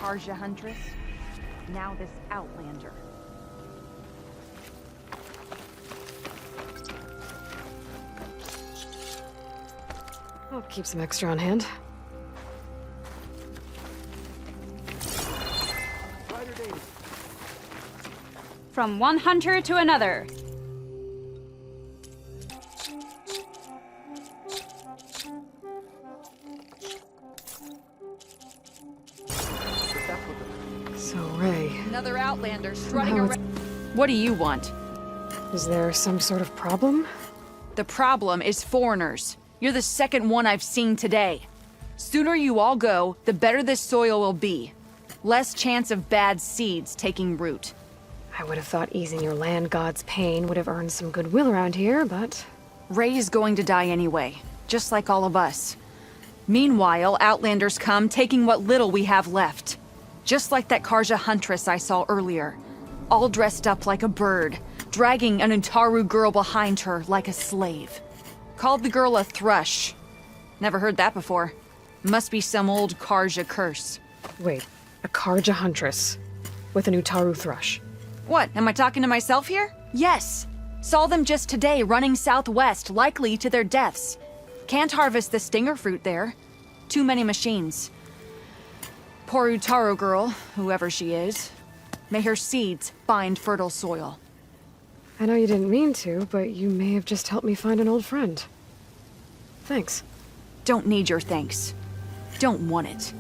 Karja Huntress, now this Outlander. I'll keep some extra on hand. From one hunter to another. So, Ray, Another Outlander strutting around. What do you want? is there some sort of problem? The problem is foreigners. You're the second one I've seen today. Sooner you all go, the better this soil will be. Less chance of bad seeds taking root. I would have thought easing your land god's pain would have earned some goodwill around here, but... Ray is going to die anyway, just like all of us. Meanwhile, Outlanders come, taking what little we have left. Just like that Karja Huntress I saw earlier. All dressed up like a bird, dragging an Utaru girl behind her like a slave. Called the girl a thrush. Never heard that before. Must be some old Karja curse. Wait, a Karja Huntress with an Utaru thrush. What, am I talking to myself here? Yes. Saw them just today running southwest, likely to their deaths. Can't harvest the stinger fruit there. Too many machines. Poor Utaru girl, whoever she is. May her seeds find fertile soil. I know you didn't mean to, but you may have just helped me find an old friend. Thanks. Don't need your thanks. Don't want it.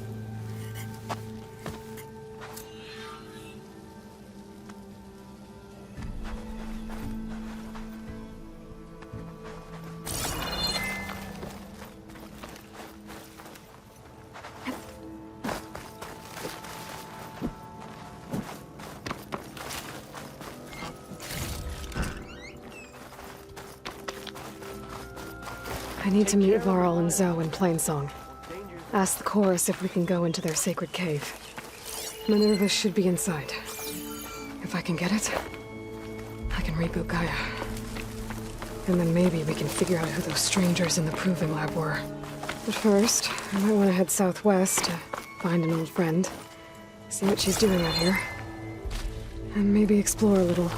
I need to meet Varl and Zoe in Plainsong. Ask the chorus if we can go into their sacred cave. Minerva should be inside. If I can get it, I can reboot Gaia. And then maybe we can figure out who those strangers in the proving lab were. But first, I might want to head southwest to find an old friend. See what she's doing out here. And maybe explore a little.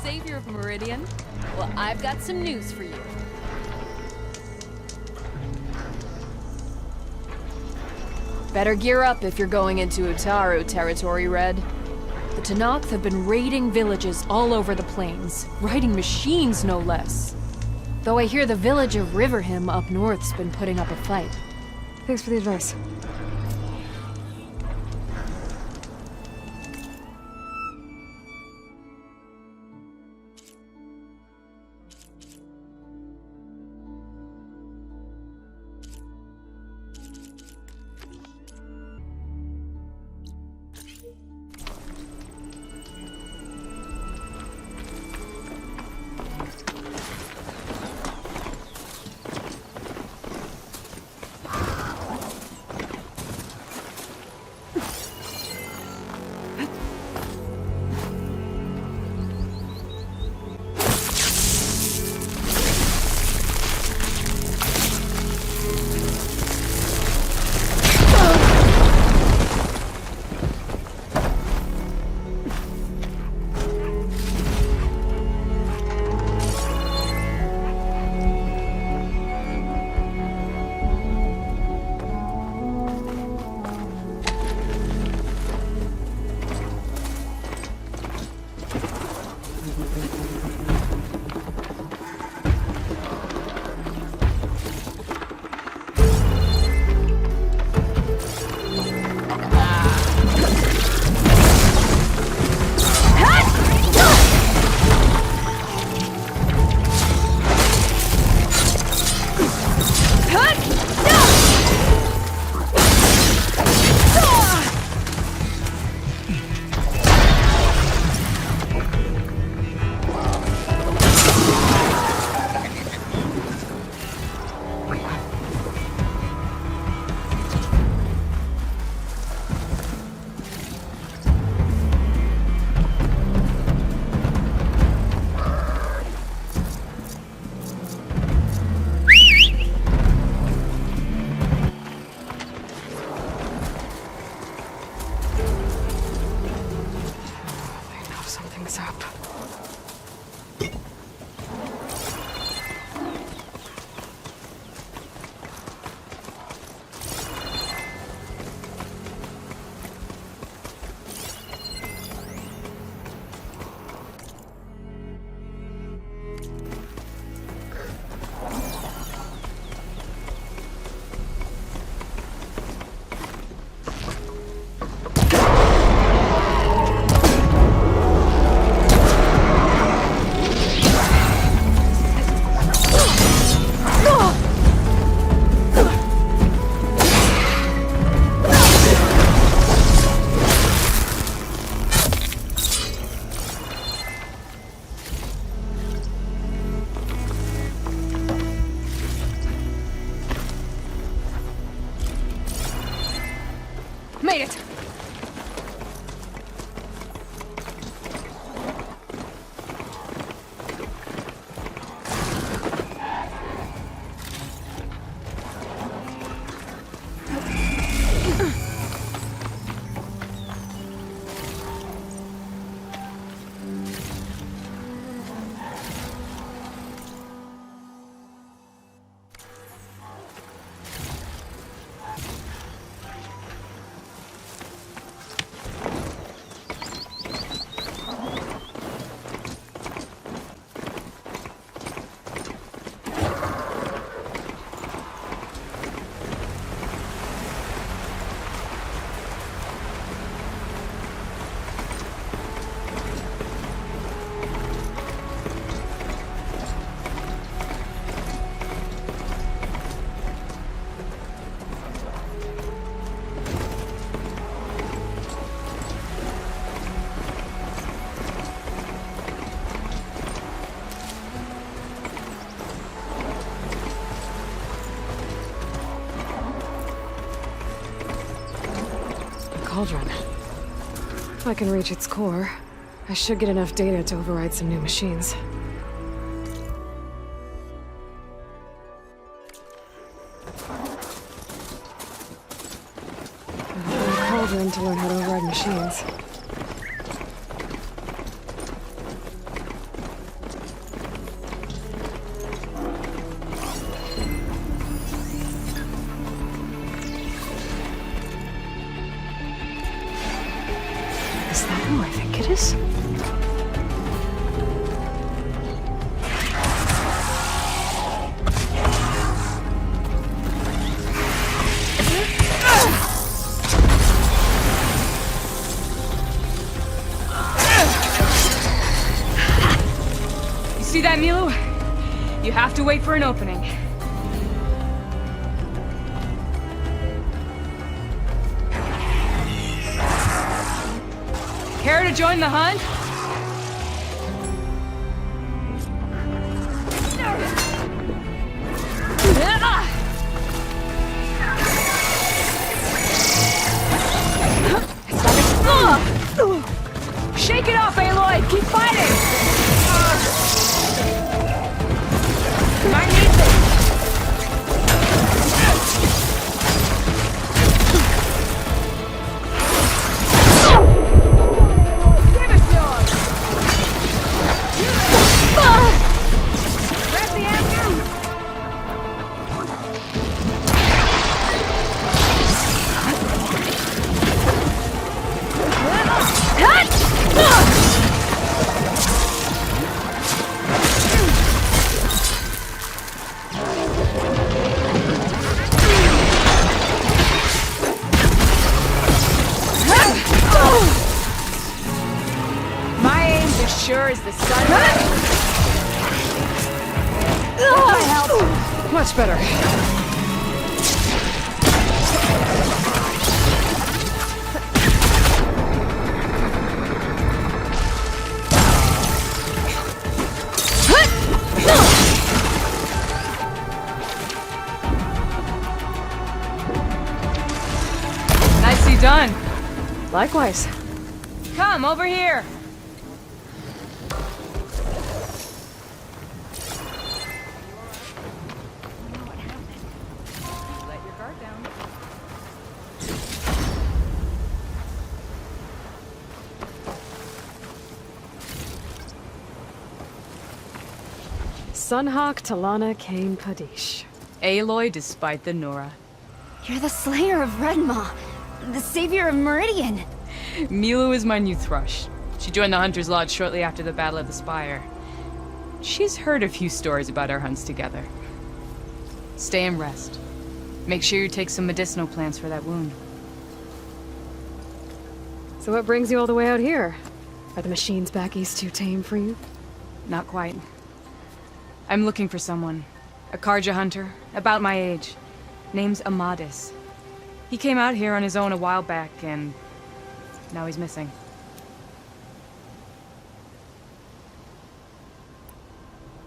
Savior of Meridian? Well, I've got some news for you. Better gear up if you're going into Utaru territory, Red. The Tenakth have been raiding villages all over the plains, riding machines no less. Though I hear the village of Riverhim up north's been putting up a fight. Thanks for the advice. Made it! Cauldron. If I can reach its core, I should get enough data to override some new machines. I'll open the Cauldron to learn how to override machines. Is that who I think it is? You see that, Milu? You have to wait for an opening. Care to join the hunt? Shake it off, Aloy! Keep fighting! Might need this! Give us yours! Grab the anchor! My aim's as sure as the sun. Much better. Nicely done. Likewise. Come over here. Let your guard down. Sunhawk Talana Kane Padish. Aloy despite the Nora. You're the slayer of Redmaw, the savior of Meridian. Milu is my new thrush. She joined the Hunter's Lodge shortly after the Battle of the Spire. She's heard a few stories about our hunts together. Stay and rest. Make sure you take some medicinal plants for that wound. So what brings you all the way out here? Are the machines back east too tame for you? Not quite. I'm looking for someone. A Karja hunter, about my age. Name's Amadis. He came out here on his own a while back, and now he's missing.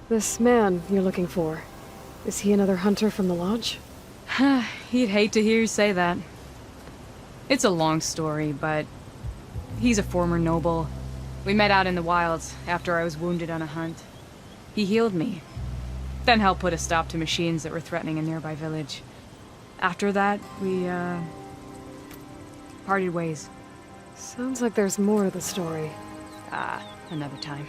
This man you're looking for, is he another hunter from the lodge? He'd hate to hear you say that. It's a long story, but he's a former noble. We met out in the wilds after I was wounded on a hunt. He healed me, then helped put a stop to machines that were threatening a nearby village. After that, we, parted ways. Sounds like there's more to the story. Another time.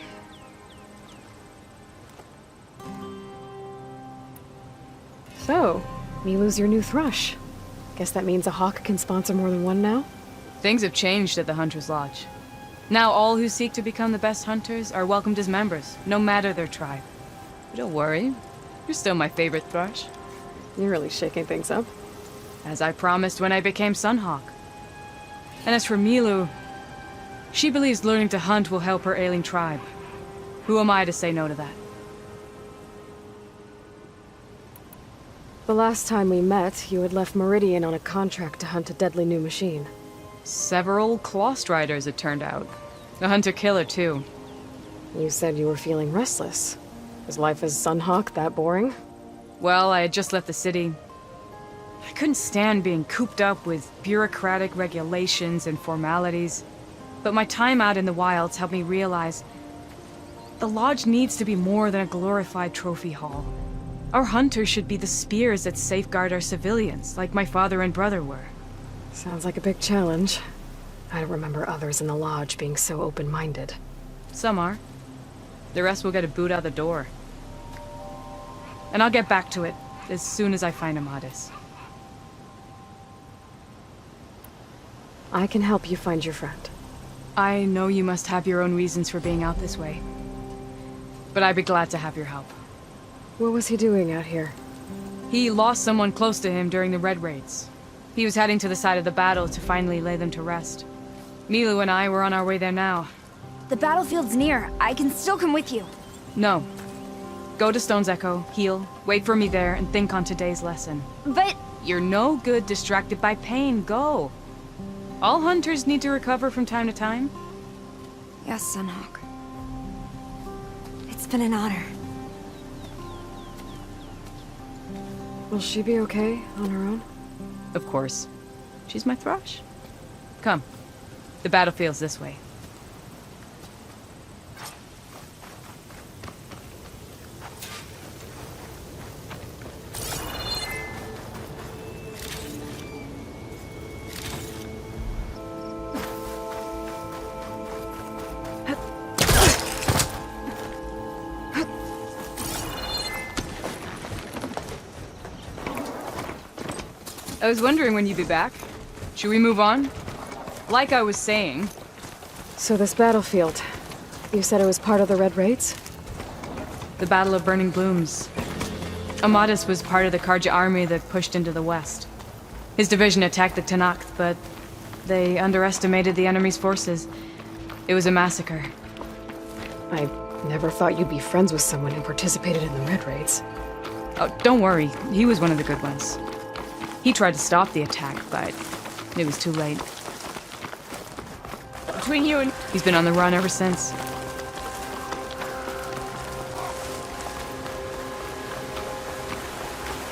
So, Milu's your new thrush. Guess that means a hawk can sponsor more than one now? Things have changed at the Hunter's Lodge. Now all who seek to become the best hunters are welcomed as members, no matter their tribe. But don't worry, you're still my favorite thrush. You're really shaking things up. As I promised when I became Sunhawk. And as for Milu, she believes learning to hunt will help her ailing tribe. Who am I to say no to that? The last time we met, you had left Meridian on a contract to hunt a deadly new machine. Several Clost Riders, it turned out. A hunter-killer, too. You said you were feeling restless. Was life as Sunhawk that boring? Well, I had just left the city. I couldn't stand being cooped up with bureaucratic regulations and formalities. But my time out in the wilds helped me realize the lodge needs to be more than a glorified trophy hall. Our hunters should be the spears that safeguard our civilians, like my father and brother were. Sounds like a big challenge. I don't remember others in the lodge being so open-minded. Some are. The rest will get a boot out the door. And I'll get back to it as soon as I find Amadis. I can help you find your friend. I know you must have your own reasons for being out this way. But I'd be glad to have your help. What was he doing out here? He lost someone close to him during the Red Raids. He was heading to the side of the battle to finally lay them to rest. Milu and I were on our way there now. The battlefield's near. I can still come with you. No. Go to Stone's Echo, heal, wait for me there, and think on today's lesson. But... You're no good distracted by pain. Go. All hunters need to recover from time to time. Yes, Sunhawk. It's been an honor. Will she be okay on her own? Of course. She's my thrush. Come. The battlefield's this way. I was wondering when you'd be back. Should we move on? Like I was saying... So this battlefield, you said it was part of the Red Raids? The Battle of Burning Blooms. Amadis was part of the Karja army that pushed into the west. His division attacked the Tenakth, but they underestimated the enemy's forces. It was a massacre. I never thought you'd be friends with someone who participated in the Red Raids. Oh, don't worry. He was one of the good ones. He tried to stop the attack, but it was too late. Between you and... He's been on the run ever since.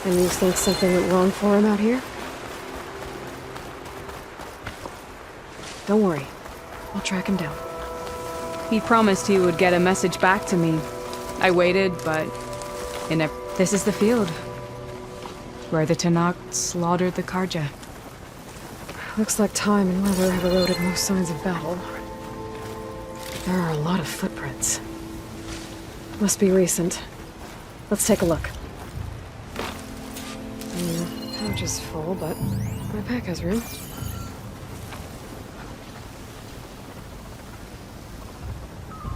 And you think something went wrong for him out here? Don't worry. I'll track him down. He promised he would get a message back to me. I waited, but... This is the field. Where the Tenakth slaughtered the Karja. Looks like time and weather have eroded most signs of battle. There are a lot of footprints. Must be recent. Let's take a look. Pouch is full, but my pack has room.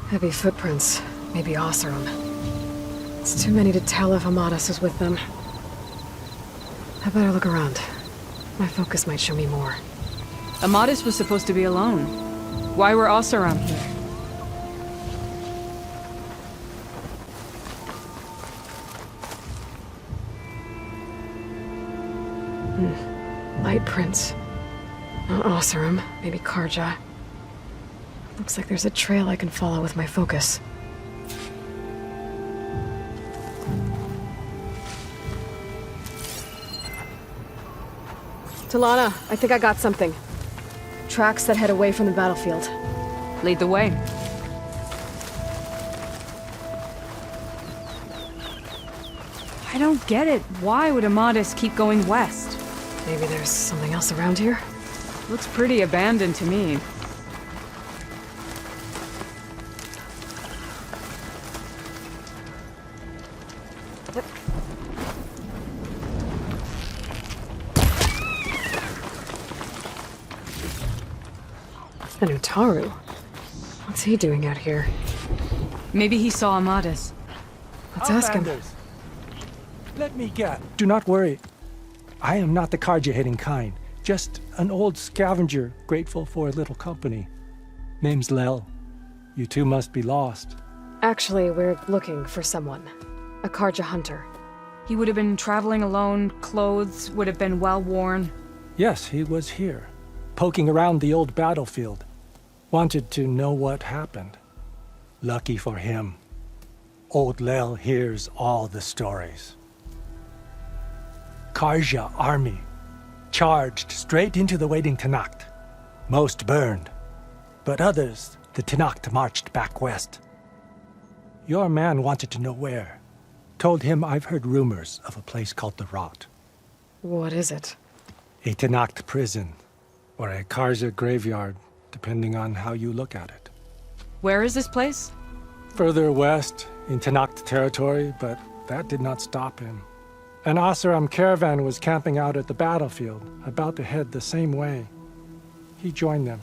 Heavy footprints. Maybe Oseram. It's too many to tell if Amadas is with them. I better look around. My focus might show me more. Amadis was supposed to be alone. Why were Oseram here? Light prints. Not Oseram, maybe Karja. Looks like there's a trail I can follow with my focus. Talana, I think I got something. Tracks that head away from the battlefield. Lead the way. I don't get it. Why would Amadis keep going west? Maybe there's something else around here? Looks pretty abandoned to me. An Utaru? What's he doing out here? Maybe he saw Amadis. Let's ask him. Outlanders, let me get. Do not worry. I am not the Karja-hating kind. Just an old scavenger grateful for a little company. Name's Lel. You two must be lost. Actually, we're looking for someone. A Karja hunter. He would have been traveling alone, clothes would have been well worn. Yes, he was here, poking around the old battlefield. Wanted to know what happened. Lucky for him, old Lel hears all the stories. Karja army charged straight into the waiting Tanacht. Most burned, but others, the Tanacht marched back west. Your man wanted to know where. Told him I've heard rumors of a place called the Rot. What is it? A Tanacht prison, or a Karja graveyard, depending on how you look at it. Where is this place? Further west, in Tanacht territory, but that did not stop him. An Oseram caravan was camping out at the battlefield, about to head the same way. He joined them.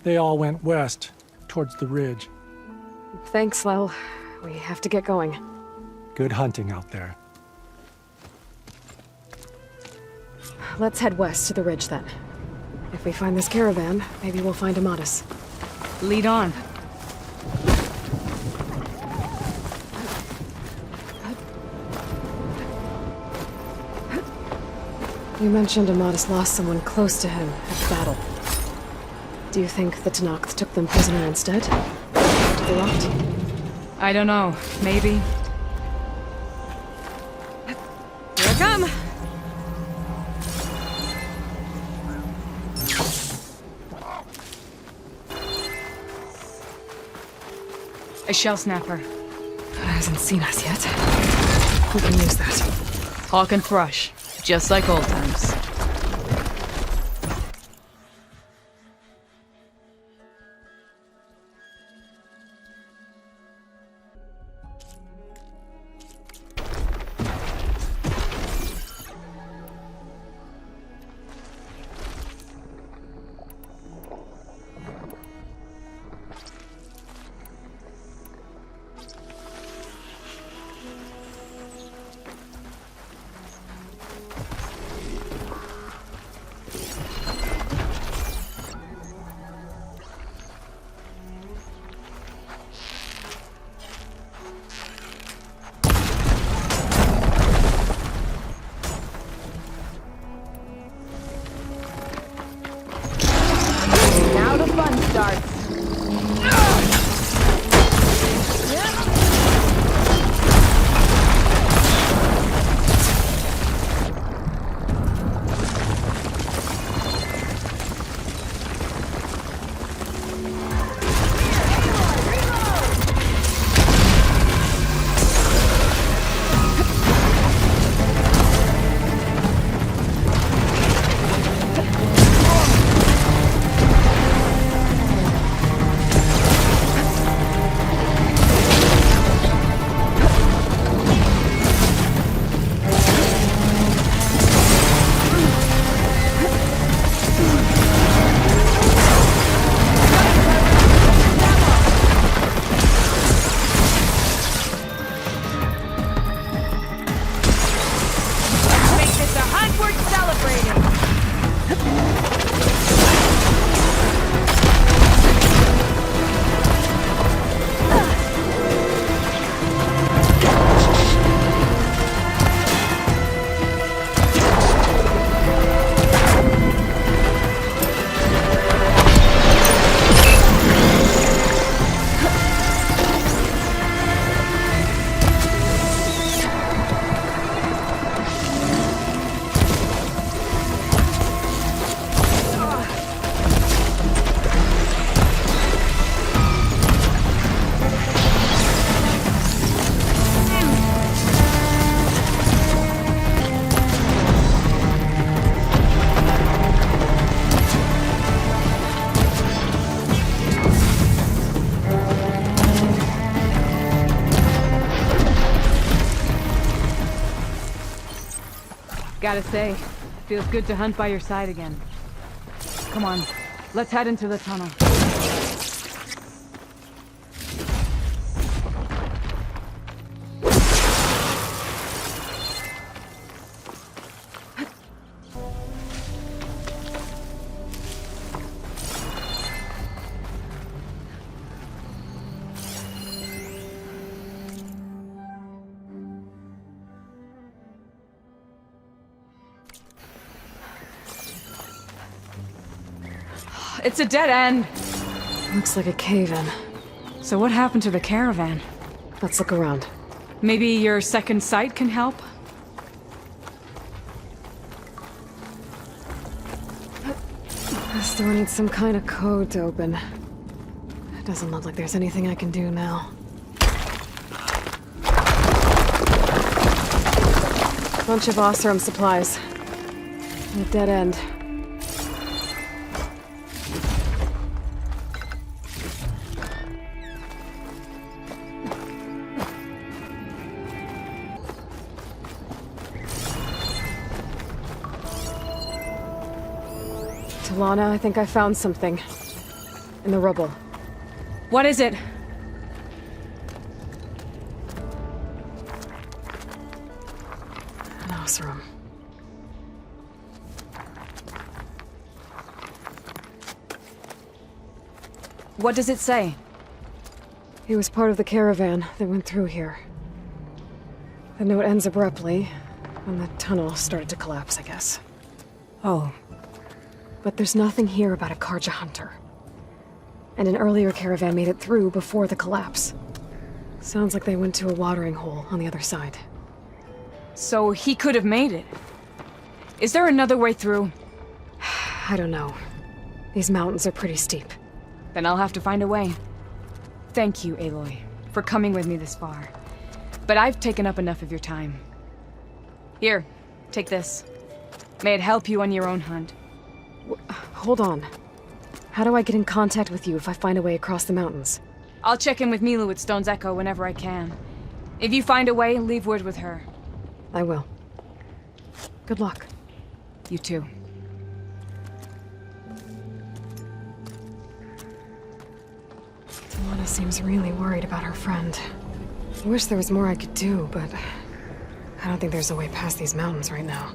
They all went west, towards the ridge. Thanks, Lel. We have to get going. Good hunting out there. Let's head west to the ridge then. If we find this caravan, maybe we'll find Amadis. Lead on. You mentioned Amadis lost someone close to him at the battle. Do you think the Tanacht took them prisoner instead? To the Rot? I don't know. Maybe. Here I come! A shell snapper. Hasn't seen us yet. We can use that. Hawk and thrush. Just like old times. Gotta say, feels good to hunt by your side again. Come on, let's head into the tunnel. It's a dead end. Looks like a cave-in. So what happened to the caravan? Let's look around. Maybe your second sight can help? This door needs some kind of code to open. It doesn't look like there's anything I can do now. Bunch of Osram supplies. A dead end. Lana, I think I found something. In the rubble. What is it? An Osram. What does it say? He was part of the caravan that went through here. The note ends abruptly, when the tunnel started to collapse, I guess. Oh. But there's nothing here about a Karja hunter. And an earlier caravan made it through before the collapse. Sounds like they went to a watering hole on the other side. So he could have made it. Is there another way through? I don't know. These mountains are pretty steep. Then I'll have to find a way. Thank you, Aloy, for coming with me this far. But I've taken up enough of your time. Here, take this. May it help you on your own hunt. Hold on. How do I get in contact with you if I find a way across the mountains? I'll check in with Milu at Stone's Echo whenever I can. If you find a way, leave word with her. I will. Good luck. You too. Lana seems really worried about her friend. I wish there was more I could do, but I don't think there's a way past these mountains right now.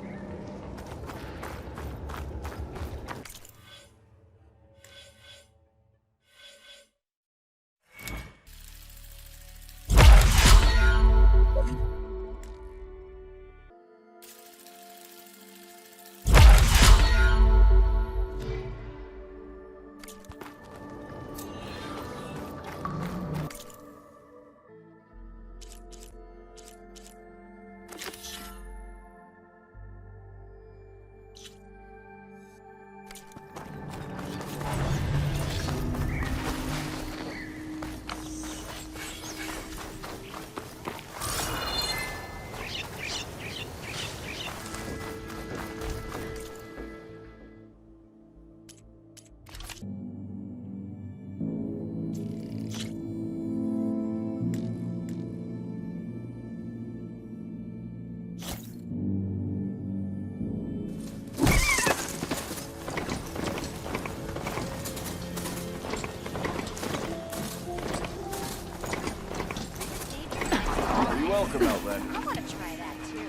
Welcome, Outlander. I want to try that too.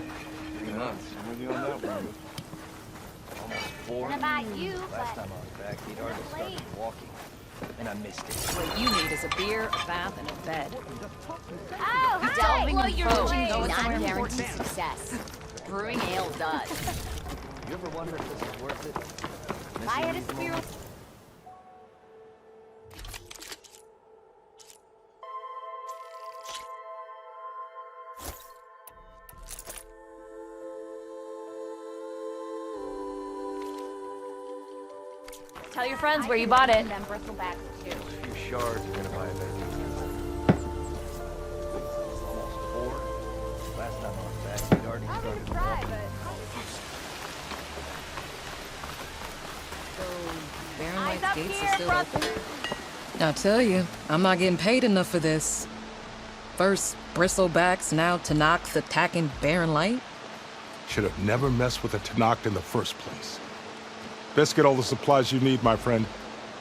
Yeah, I'm with you on that one. Almost 4. What about you? Last time I was back, he'd already started walking, and I missed it. What you need is a beer, a bath, and a bed. Oh, hi! Delving Well, in you're foes doing going not somewhere guaranteed success. Brewing ale does. You ever wonder if this is worth it? If I had a spear. Tell your friends where you bought it. Them bristle back too. A few shards are gonna buy a bed. Almost 4. Last time I was back, he'd already started walking. Baron Eyes White's up gates here, are still brother. open. I tell you, I'm not getting paid enough for this. First, bristlebacks, now Tanakh's attacking Baron Light. should have never messed with the Tenakth in the first place. Best get all the supplies you need, my friend.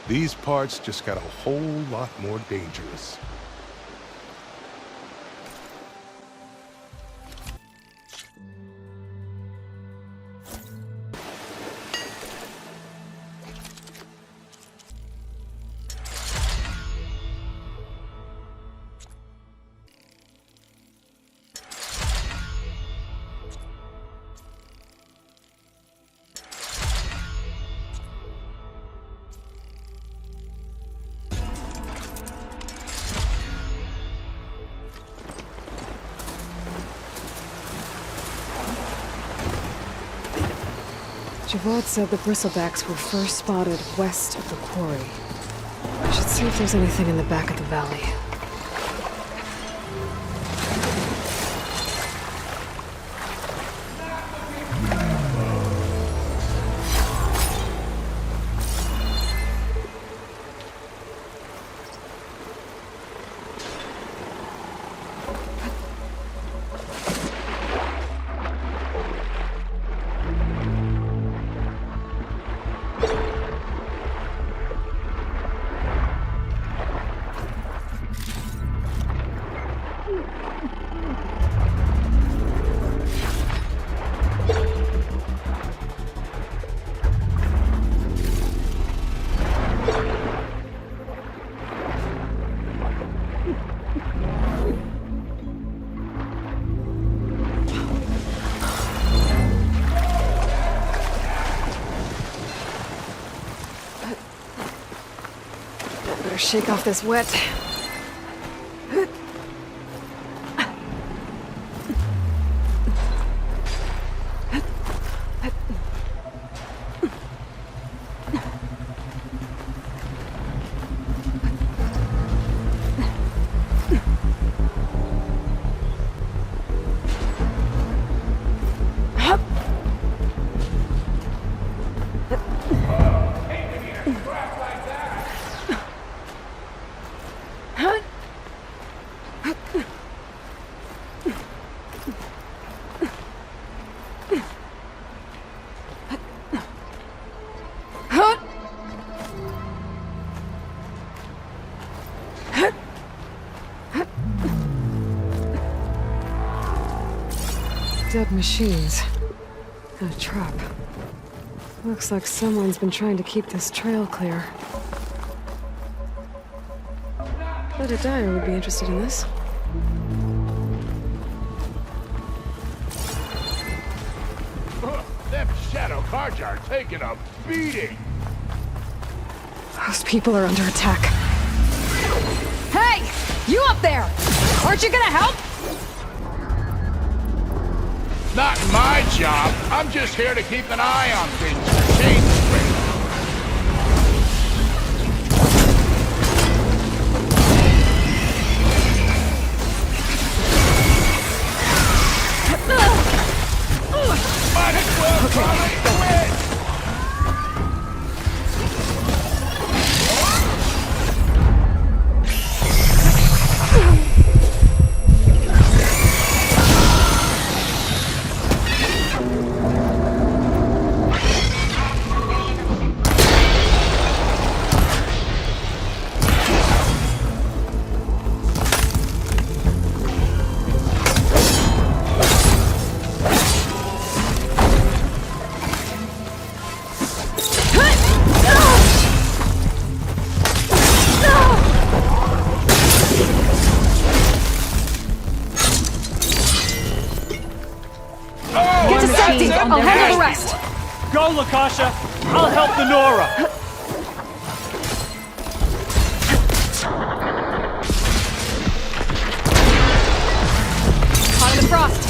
These parts just got a whole lot more dangerous. Javad said the bristlebacks were first spotted west of the quarry. I should see if there's anything in the back of the valley. Better shake off this wet. Dead machines. And a trap. Looks like someone's been trying to keep this trail clear. Bet a dyer would be interested in this. Them shadow cards are taking a beating. Those people are under attack. Hey! You up there! Aren't you gonna help? Not my job. I'm just here to keep an eye on things for change straight. Might as well call it quits. I'll handle the rest. Go, Lakasha! I'll help the Nora! Caught in the frost.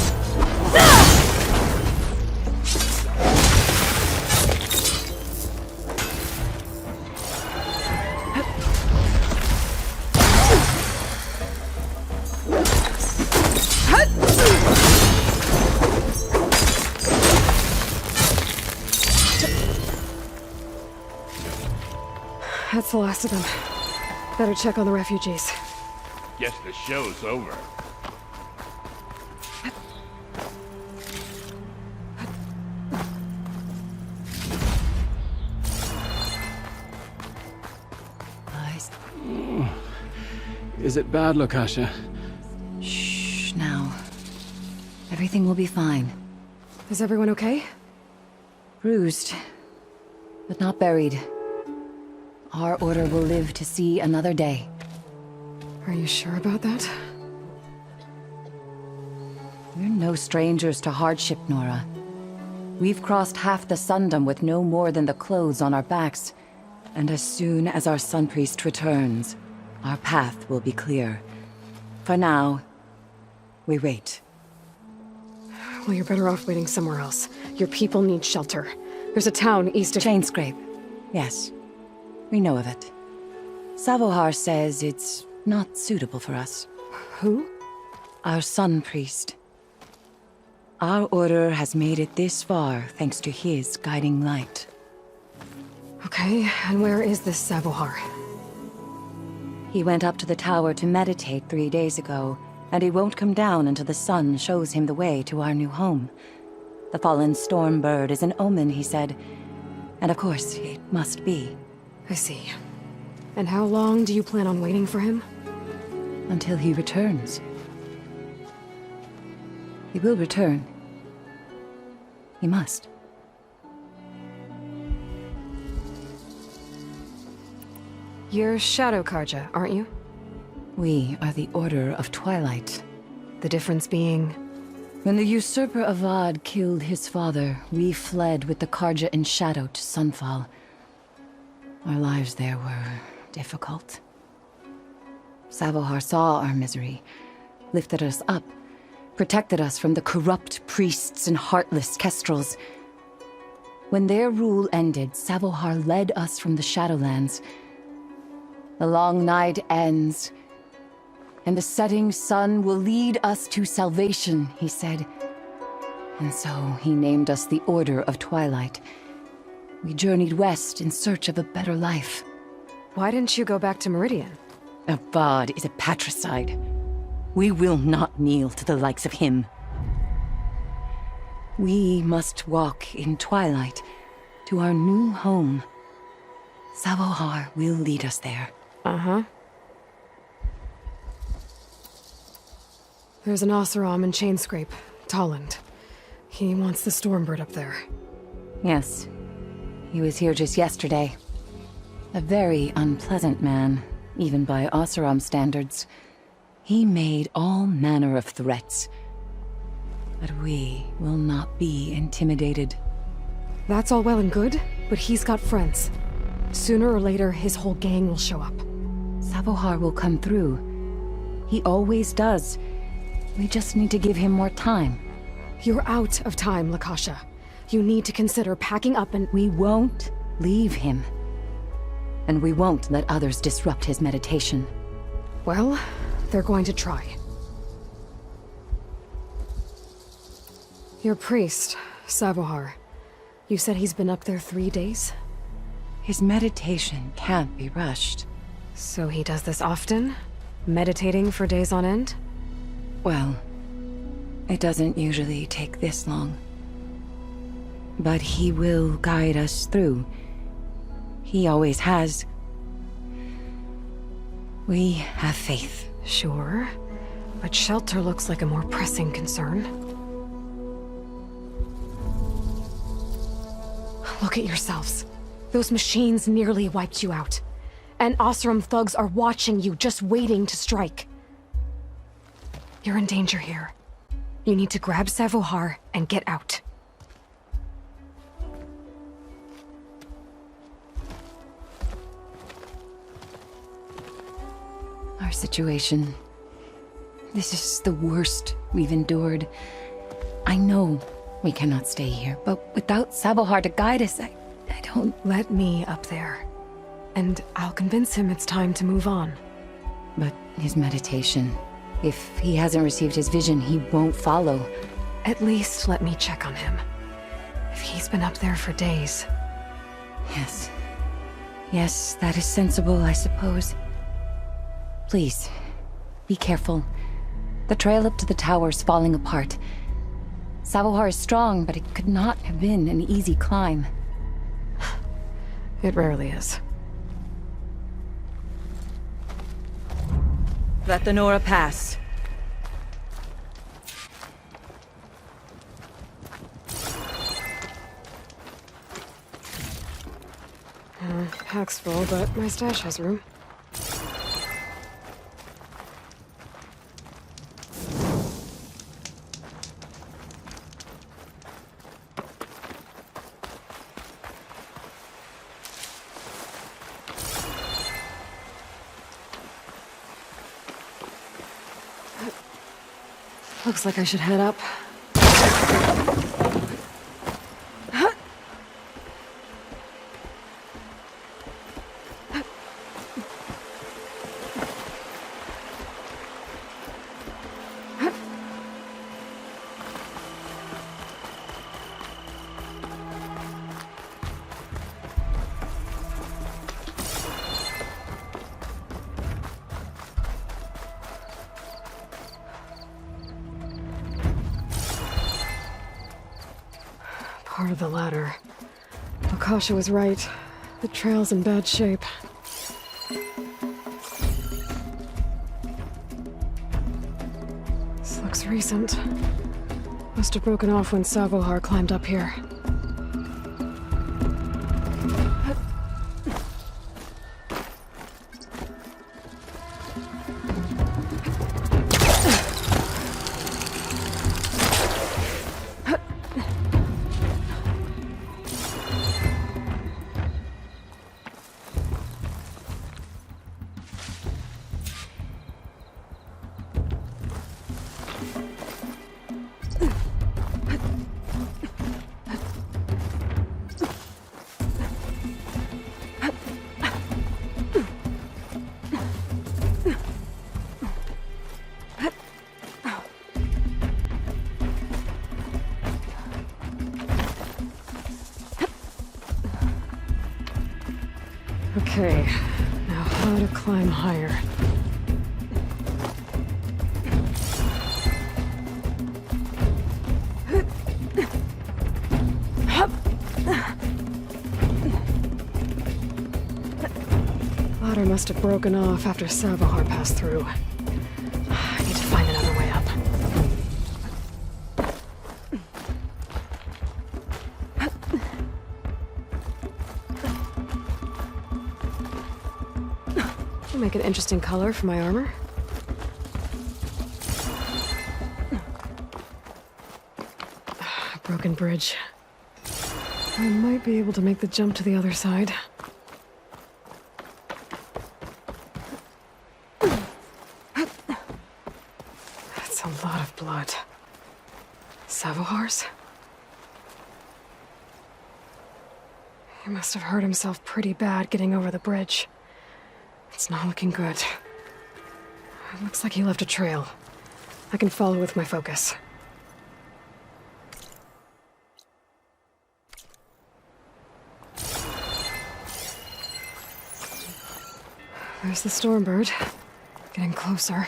That's the last of them. Better check on the refugees. Guess the show's over. Is it bad, Lakasha? Shh, now. Everything will be fine. Is everyone okay? Bruised, but not buried. Our order will live to see another day. Are you sure about that? We're no strangers to hardship, Nora. We've crossed half the Sundom with no more than the clothes on our backs. And as soon as our Sun Priest returns, our path will be clear. For now, we wait. Well, you're better off waiting somewhere else. Your people need shelter. There's a town east of... Chainscrape. Yes. We know of it. Savohar says it's not suitable for us. Who? Our Sun Priest. Our order has made it this far thanks to his guiding light. Okay, and where is this Savohar? He went up to the tower to meditate 3 days ago, and he won't come down until the sun shows him the way to our new home. The fallen storm bird is an omen, he said. And of course, it must be. I see. And how long do you plan on waiting for him? Until he returns. He will return. He must. You're Shadow Karja, aren't you? We are the Order of Twilight. The difference being... When the usurper Avad killed his father, we fled with the Karja in shadow to Sunfall. Our lives there were difficult. Savohar saw our misery, lifted us up, protected us from the corrupt priests and heartless kestrels. When their rule ended, Savohar led us from the Shadowlands. The long night ends, and the setting sun will lead us to salvation, he said. And so he named us the Order of Twilight. We journeyed west in search of a better life. Why didn't you go back to Meridian? Avad is a patricide. We will not kneel to the likes of him. We must walk in twilight to our new home. Savohar will lead us there. Uh-huh. There's an Oseram in Chainscrape, Tolland. He wants the Stormbird up there. Yes. He was here just yesterday. A very unpleasant man, even by Oseram standards. He made all manner of threats. But we will not be intimidated. That's all well and good, but he's got friends. Sooner or later, his whole gang will show up. Savohar will come through. He always does. We just need to give him more time. You're out of time, Lakasha. You need to consider packing up and... We won't leave him. And we won't let others disrupt his meditation. Well, they're going to try. Your priest, Savohar. You said he's been up there 3 days? His meditation can't be rushed. So he does this often? Meditating for days on end? Well, it doesn't usually take this long. But he will guide us through. He always has. We have faith. Sure, but shelter looks like a more pressing concern. Look at yourselves. Those machines nearly wiped you out. And Oseram thugs are watching you, just waiting to strike. You're in danger here. You need to grab Savohar and get out. Our situation. This is the worst we've endured. I know we cannot stay here, but without Savohar to guide us, I don't... Let me up there. And I'll convince him it's time to move on. But his meditation... If he hasn't received his vision, he won't follow. At least let me check on him. If he's been up there for days. Yes. Yes, that is sensible, I suppose. Please, be careful. The trail up to the tower's falling apart. Savohar is strong, but it could not have been an easy climb. It rarely is. Let the Nora pass. Pack's full, but my stash has room. Looks like I should head up. Part of the ladder. Akasha was right. The trail's in bad shape. This looks recent. Must have broken off when Savohar climbed up here. Okay, now how to climb higher. Ladder must have broken off after Savohar passed through. I need to find another way up. Make an interesting color for my armor. Broken bridge. I might be able to make the jump to the other side. That's a lot of blood. Savohar's? He must have hurt himself pretty bad getting over the bridge. It's not looking good. It looks like he left a trail. I can follow with my focus. There's the Stormbird. Getting closer.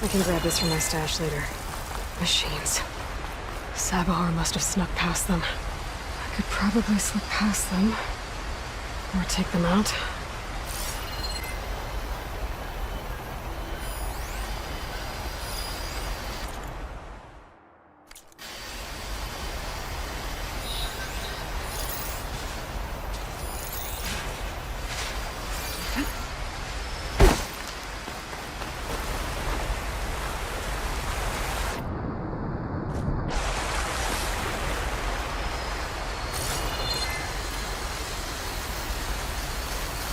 I can grab this from my stash later. Machines. Savohar must have snuck past them. I could probably slip past them. Or take them out.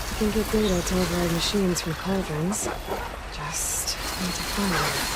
I can get data to override machines from cauldrons. Just need to find them.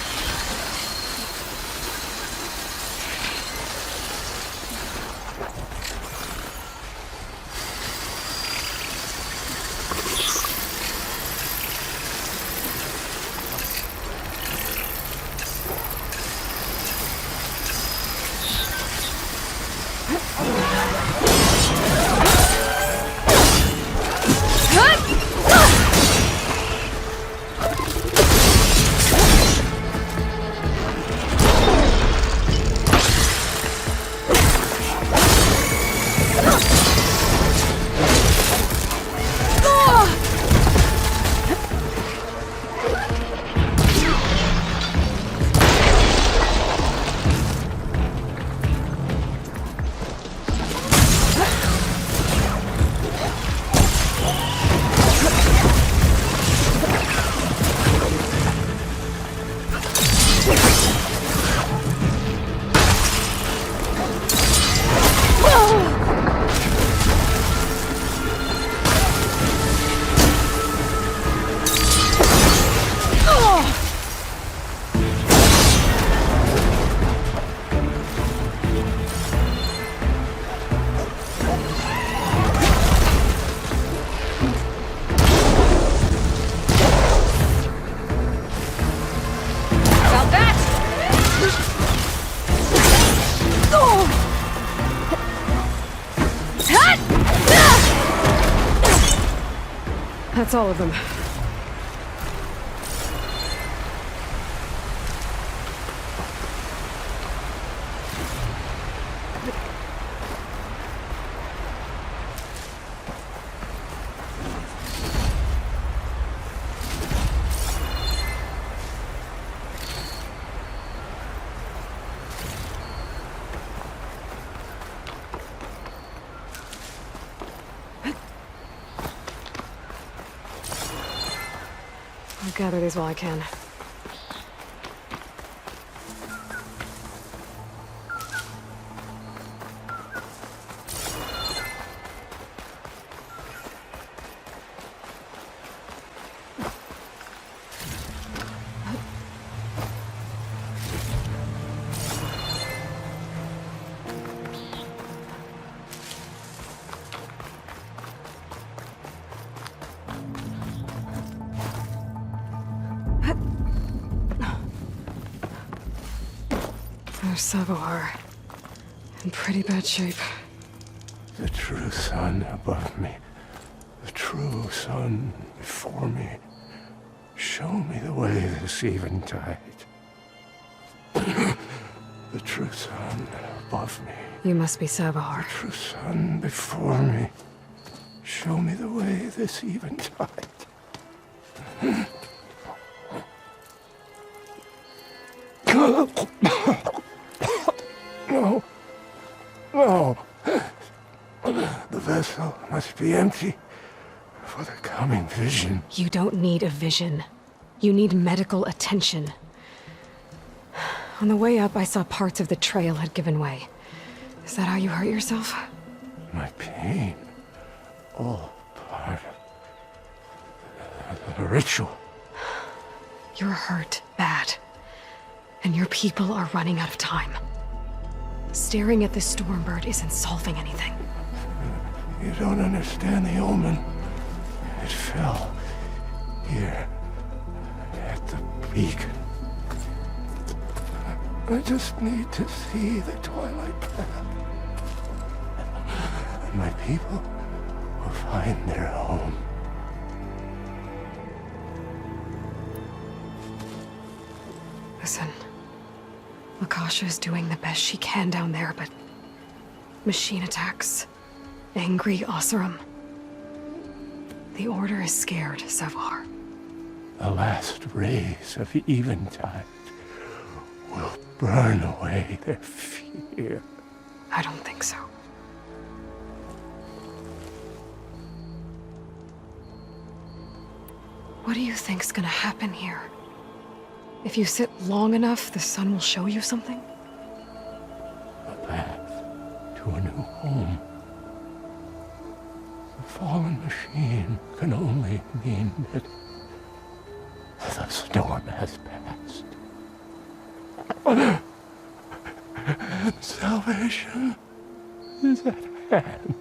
That's all of them. I'll gather these while I can. There's Savoar. In pretty bad shape. The true sun above me, the true sun before me. Show me the way this eventide. The true sun above me, You must be Savoar. the true sun before me. Show me the way this eventide. No. No. The vessel must be empty for the coming vision. You don't need a vision. You need medical attention. On the way up, I saw parts of the trail had given way. Is that how you hurt yourself? My pain, all part of the ritual. You're hurt bad. And your people are running out of time. Staring at the Stormbird isn't solving anything. You don't understand the omen. It fell here at the beacon. I just need to see the twilight path. And my people will find their home. Listen, Lakasha is doing the best she can down there, but machine attacks, angry Oseram. The Order is scared, Savoar. The last rays of eventide will burn away their fear. I don't think so. What do you think's gonna happen here? If you sit long enough, the sun will show you something? A path to a new home. The fallen machine can only mean that the storm has passed. Salvation is at hand.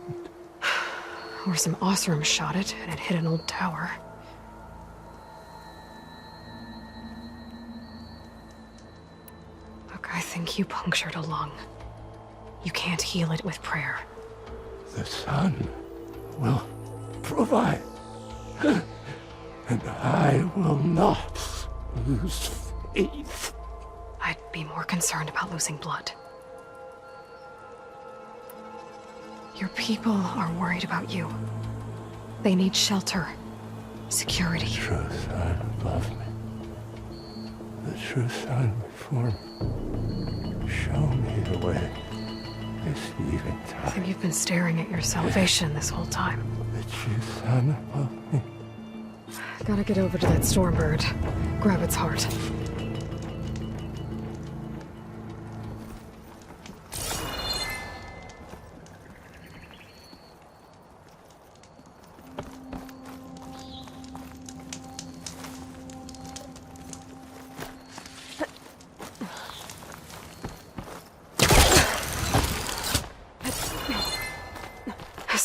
Or some Oseram shot it, and it hit an old tower. Look, I think you punctured a lung. You can't heal it with prayer. The sun will provide. And I will not lose faith. I'd be more concerned about losing blood. Your people are worried about you. They need shelter, security. The true sun above me. The true sun before me. Show me the way. This I eventide. think you've been staring at your salvation this whole time. The true sun above me. Gotta get over to that Stormbird. Grab its heart.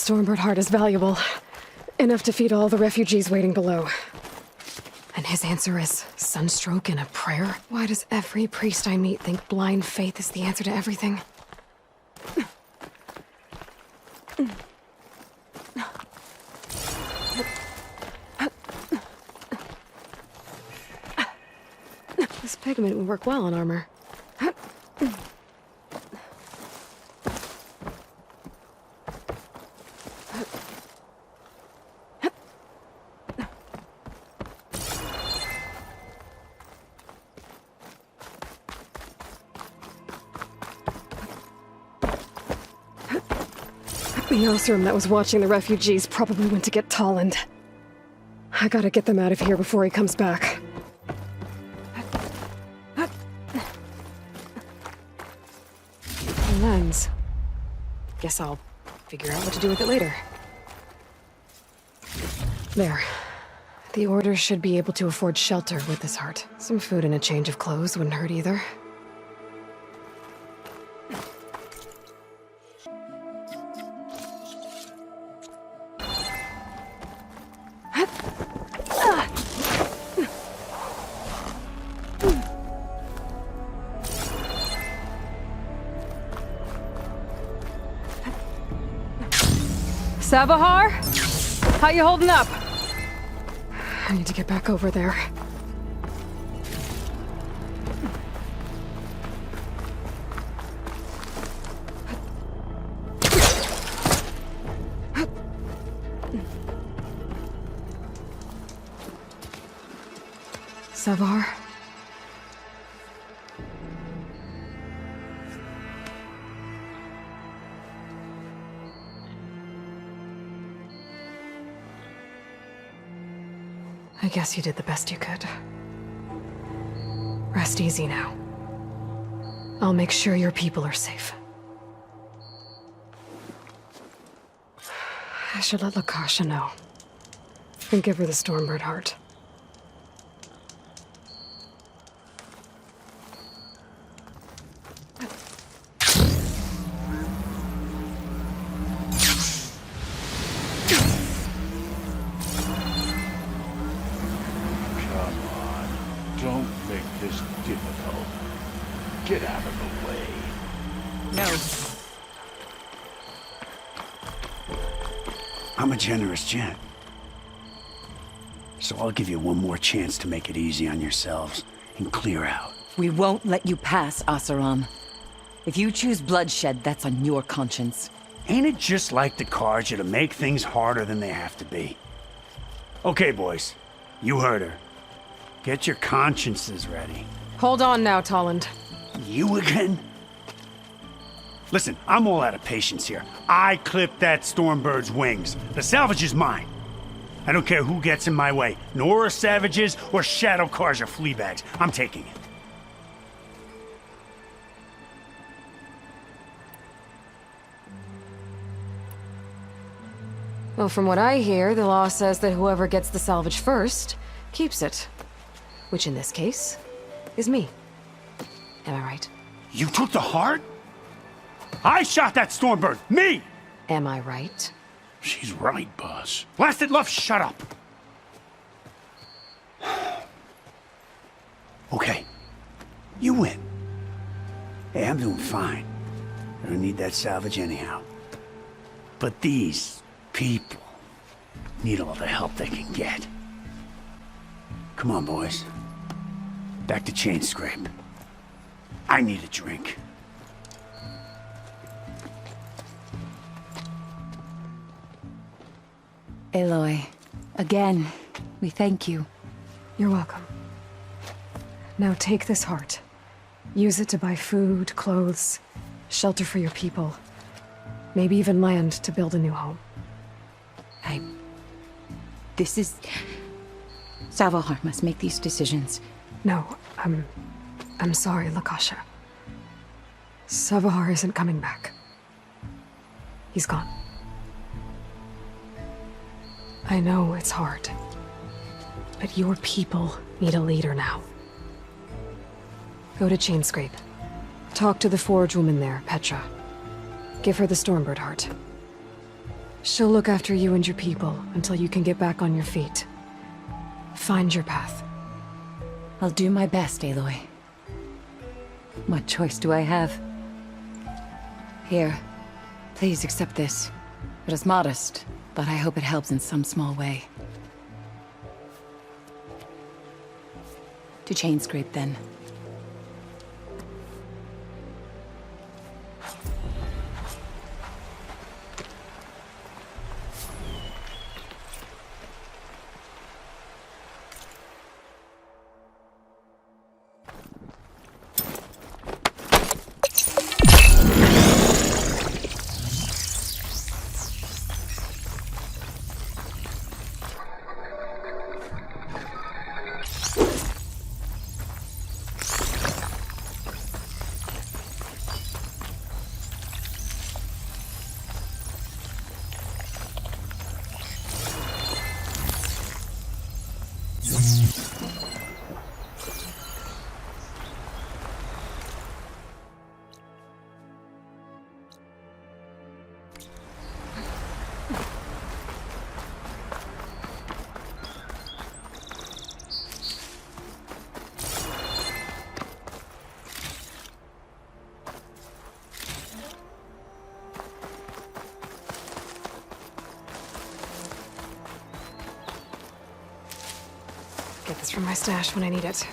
Stormbird heart is valuable. Enough to feed all the refugees waiting below. And his answer is sunstroke and a prayer? Why does every priest I meet think blind faith is the answer to everything? This pigment would work well on armor. The Osram that was watching the refugees probably went to get Tolland. I gotta get them out of here before he comes back. A lens. Guess I'll figure out what to do with it later. There. The Order should be able to afford shelter with this heart. Some food and a change of clothes wouldn't hurt either. Savahar? How you holding up? I need to get back over there. Savar? I guess you did the best you could. Rest easy now. I'll make sure your people are safe. I should let Lakasha know. And give her the Stormbird heart. Don't make this difficult. Get out of the way. No. I'm a generous gent. So I'll give you one more chance to make it easy on yourselves and clear out. We won't let you pass, Asaram. If you choose bloodshed, that's on your conscience. Ain't it just like the Karja to make things harder than they have to be? Okay, boys. You heard her. Get your consciences ready. Hold on now, Tolland. You again? Listen, I'm all out of patience here. I clipped that Stormbird's wings. The salvage is mine. I don't care who gets in my way. Nora savages or Shadow Karja fleabags. I'm taking it. Well, from what I hear, the law says that whoever gets the salvage first keeps it. Which in this case is me. Am I right? You took the heart? I shot that Stormbird! Me! Am I right? She's right, boss. Blasted love, shut up! Okay. You win. Hey, I'm doing fine. I don't need that salvage anyhow. But these people need all the help they can get. Come on, boys. Back to Chain Scrape. I need a drink. Aloy, again, we thank you. You're welcome. Now take this heart. Use it to buy food, clothes, shelter for your people. Maybe even land to build a new home. This is... Savahar must make these decisions. No, I'm sorry, Lakasha. Savahar isn't coming back. He's gone. I know it's hard, but your people need a leader now. Go to Chainscrape. Talk to the forge woman there, Petra. Give her the Stormbird heart. She'll look after you and your people until you can get back on your feet. Find your path. I'll do my best, Aloy. What choice do I have? Here, please accept this. It is modest, but I hope it helps in some small way. To Chainscrape, then. Get this from my stash when I need it.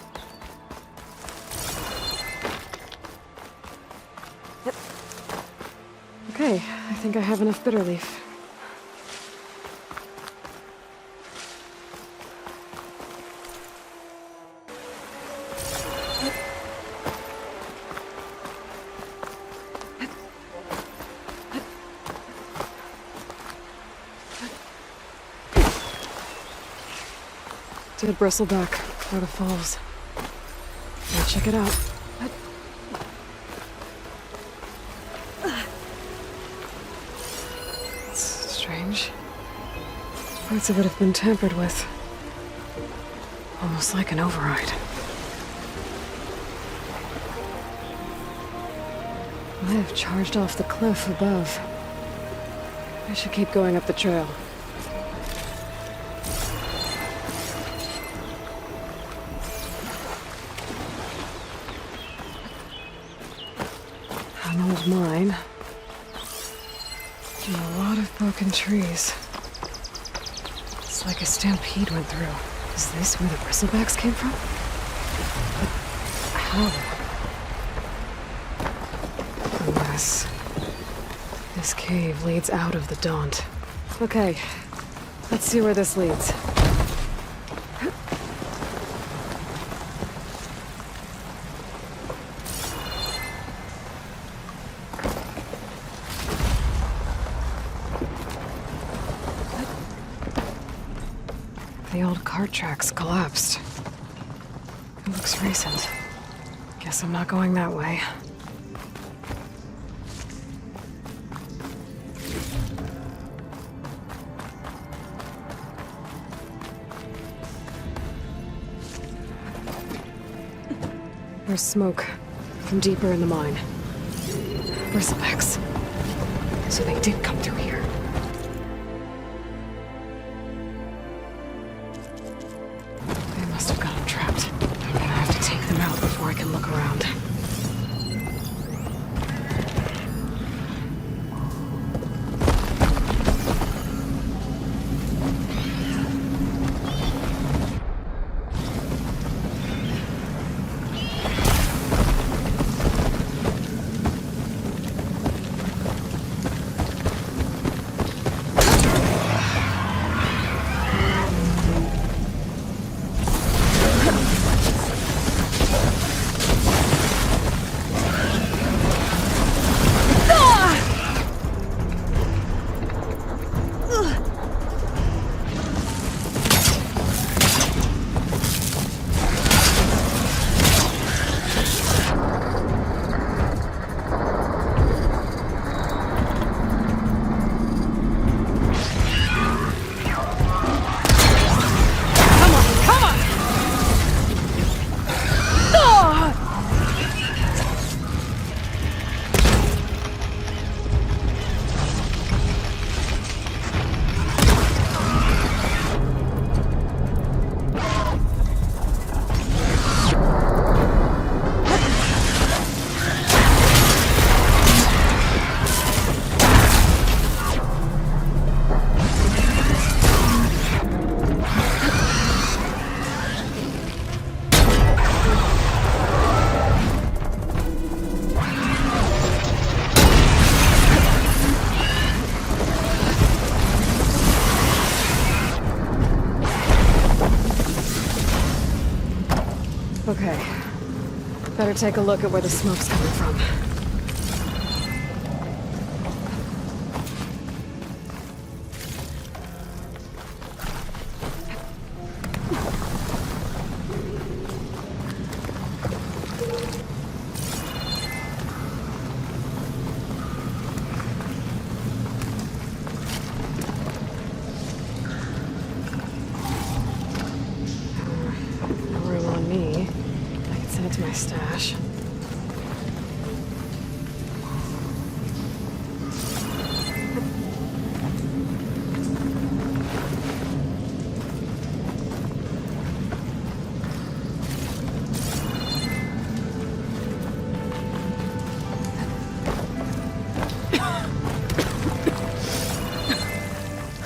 Yep. Okay, I think I have enough bitter leaf. Dead bristleback, by the falls. Now check it out. It's strange. Parts of it have been tampered with. Almost like an override. I have charged off the cliff above. I should keep going up the trail. An old mine. And a lot of broken trees. It's like a stampede went through. Is this where the bristlebacks came from? But how? Unless this cave leads out of the Daunt. Okay, let's see where this leads. The old cart tracks collapsed. It looks recent. Guess I'm not going that way. There's smoke from deeper in the mine. Bristlebacks. So they did come through here. They must have got them trapped. I'm gonna have to take them out before I can look around. Okay. Better take a look at where the smoke's coming from. Send it to my stash.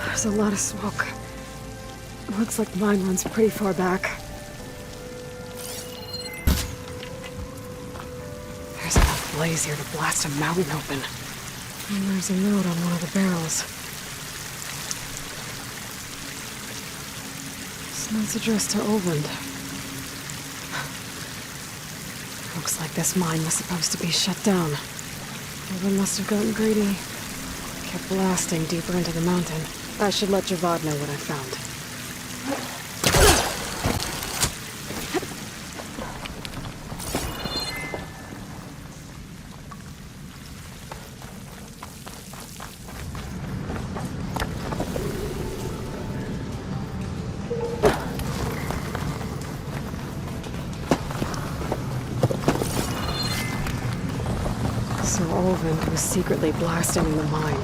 There's a lot of smoke. Looks like the mine runs pretty far back. There's enough blaze here to blast a mountain open. And there's a note on one of the barrels. This note's addressed to Oland. Looks like this mine was supposed to be shut down. Oland must have gotten greedy. Kept blasting deeper into the mountain. I should let Javad know what I found. So Olvin was secretly blasting in the mine,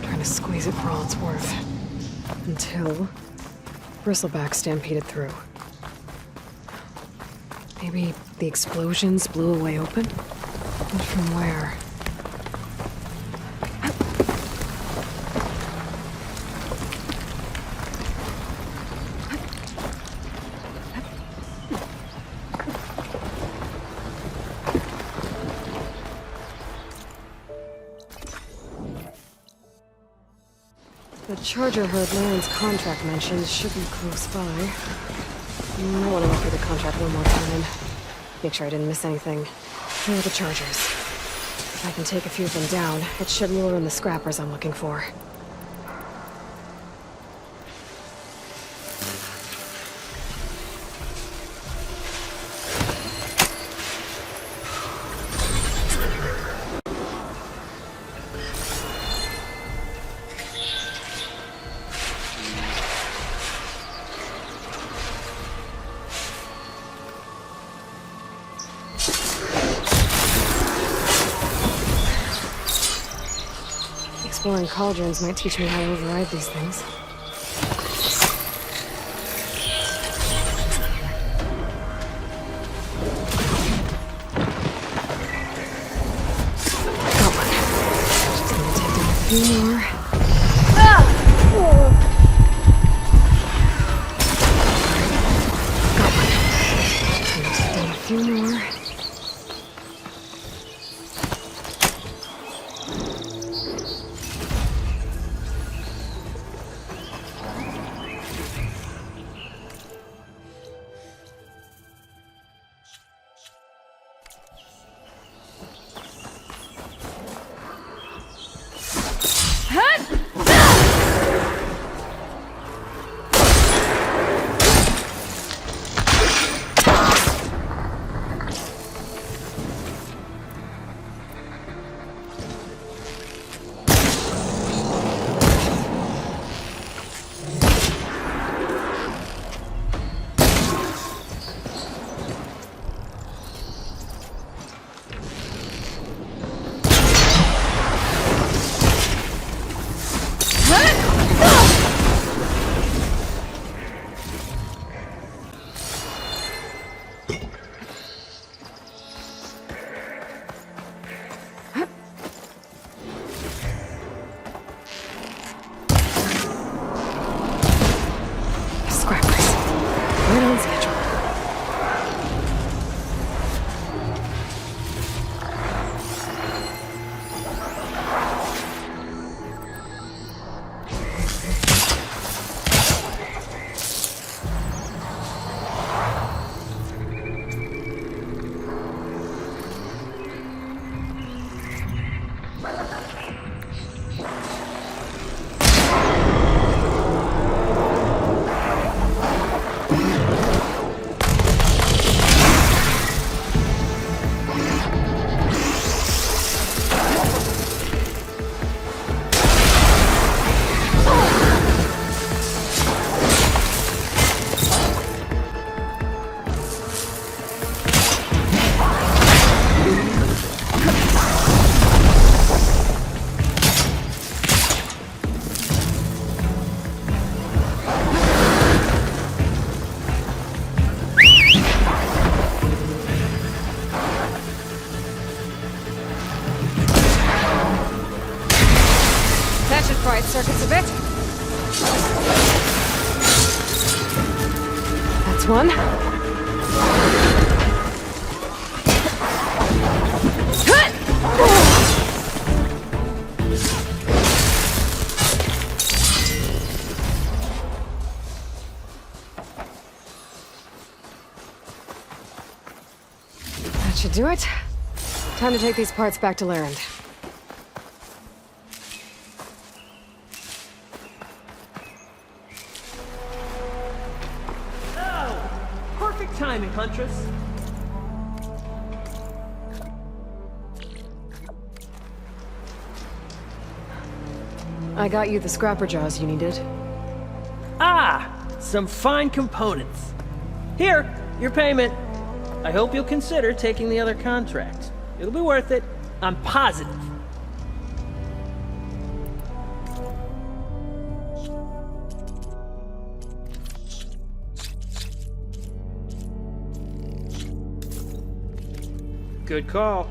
trying to squeeze it for all it's worth. Until Bristleback stampeded through. Maybe the explosions blew a way open? But from where? The charger heard Laren's contract mentioned should be close by. I want to look through the contract one more time. Make sure I didn't miss anything. Here are the chargers. If I can take a few of them down, it should lure in the scrappers I'm looking for. Exploring cauldrons might teach me how to override these things. Got one. Just gonna take down a few more. Got one. Just gonna take down a few more. That's one. That should do it. Time to take these parts back to Larend. Perfect timing, Huntress. I got you the scrapper jaws you needed. Ah, some fine components. Here, your payment. I hope you'll consider taking the other contract. It'll be worth it. I'm positive. Good call.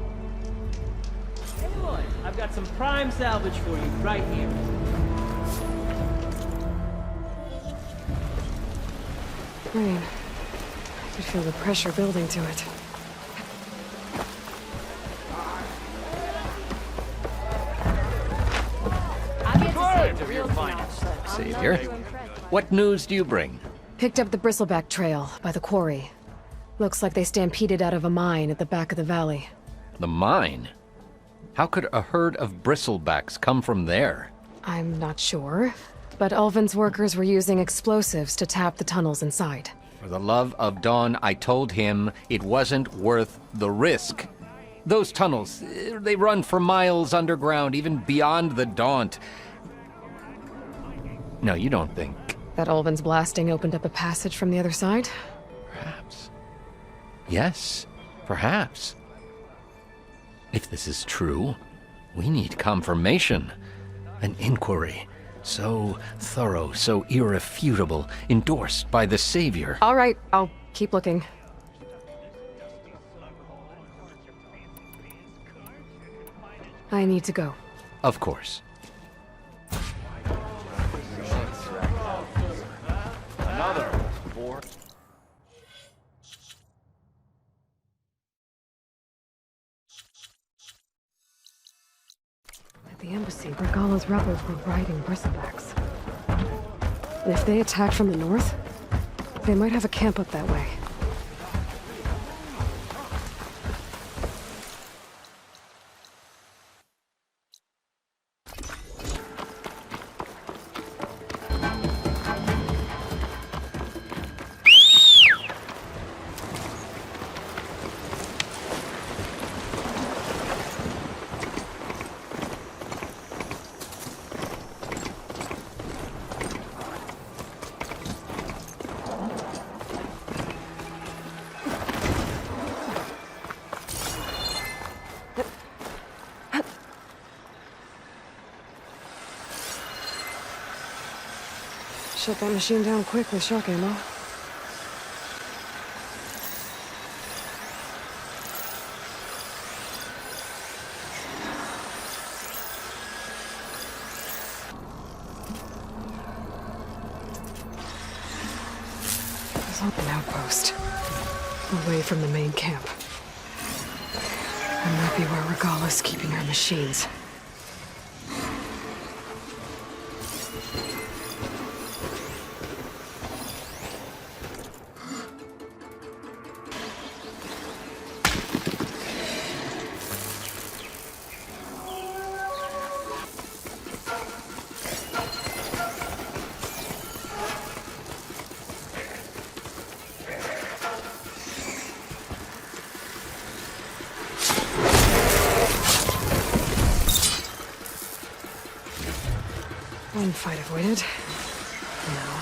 Hey, boy, I've got some prime salvage for you right here. Rain. I could feel the pressure building to it. Savior, what news do you bring? Picked up the bristleback trail by the quarry. Looks like they stampeded out of a mine at the back of the valley. The mine? How could a herd of bristlebacks come from there? I'm not sure, but Ulvin's workers were using explosives to tap the tunnels inside. For the love of Dawn, I told him it wasn't worth the risk. Those tunnels, they run for miles underground, even beyond the Daunt. No, you don't think... That Ulvin's blasting opened up a passage from the other side? Perhaps. Yes, perhaps. If this is true, we need confirmation. An inquiry. So thorough, so irrefutable, endorsed by the Savior. All right, I'll keep looking. I need to go. Of course. At the embassy, Regala's rebels were riding bristlebacks. And if they attack from the north, they might have a camp up that way. Shut that machine down quick with shock ammo. There's an outpost, away from the main camp. That might be where Regala's keeping her machines. One fight avoided. No.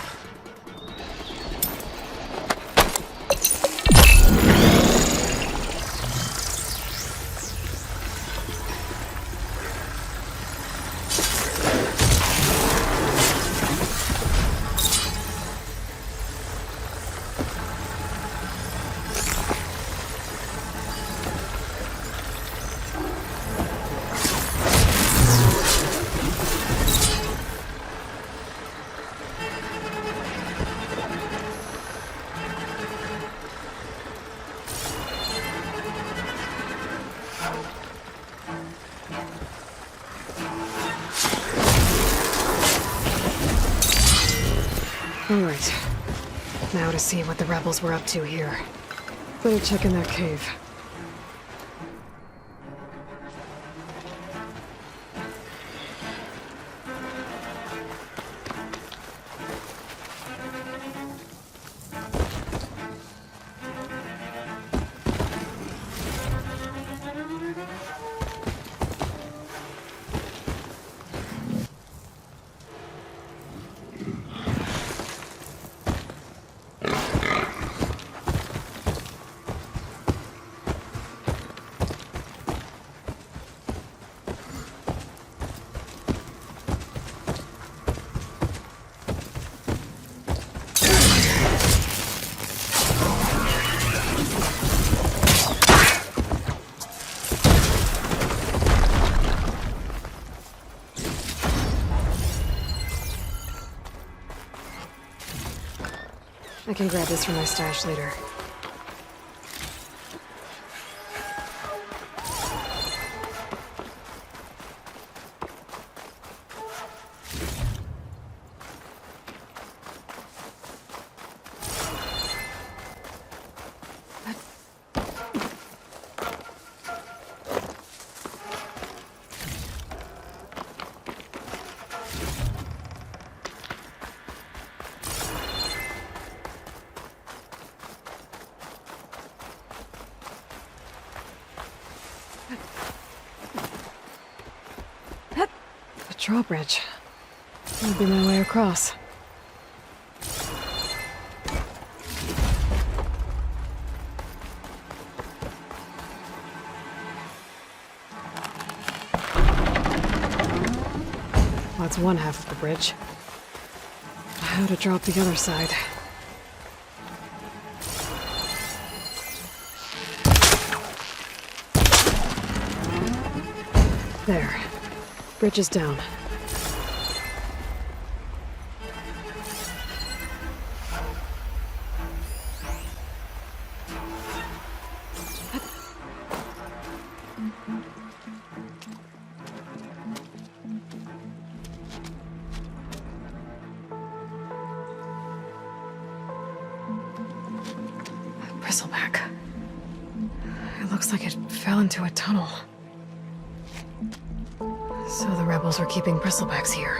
Alright. Now to see what the rebels were up to here. Better check in that cave. I can grab this from my stash later. Drawbridge. That'll be my way across. That's one half of the bridge. How to drop the other side? There. Bridge is down. Bristleback. It looks like it fell into a tunnel. So the rebels were keeping bristlebacks here.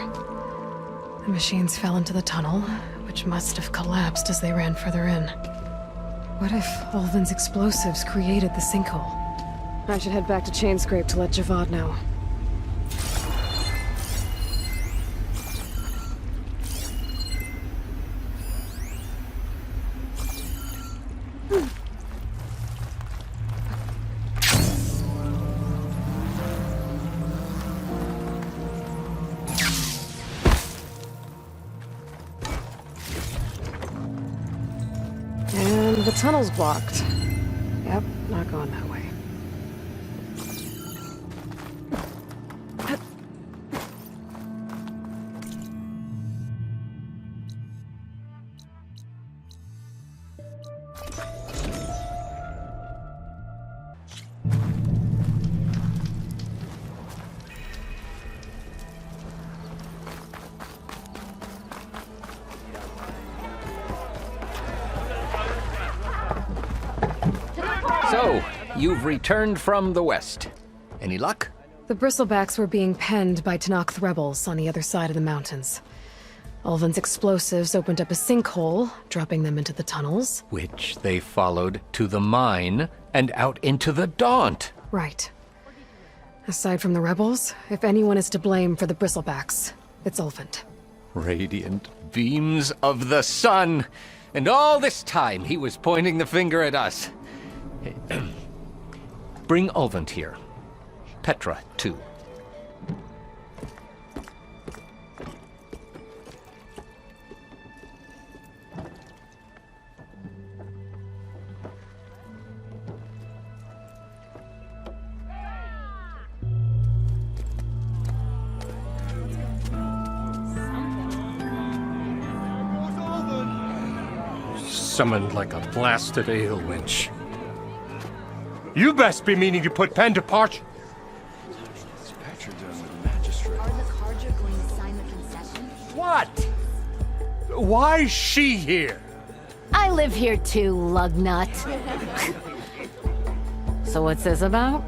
The machines fell into the tunnel, which must have collapsed as they ran further in. What if Ulvin's explosives created the sinkhole? I should head back to Chainscrape to let Javad know. The tunnel's blocked. Yep, not going that way. So, you've returned from the west. Any luck? The bristlebacks were being penned by Tenakth rebels on the other side of the mountains. Ulvin's explosives opened up a sinkhole, dropping them into the tunnels. Which they followed to the mine and out into the Daunt. Right. Aside from the rebels, if anyone is to blame for the bristlebacks, it's Ulvin. Radiant beams of the sun! And all this time he was pointing the finger at us. Bring Ulvin here. Petra, too. Summoned like a blasted ale winch. You best be meaning to put pen to parch. Are the Karja going to sign the concession? What? Why is she here? I live here too, lugnut. So what's this about?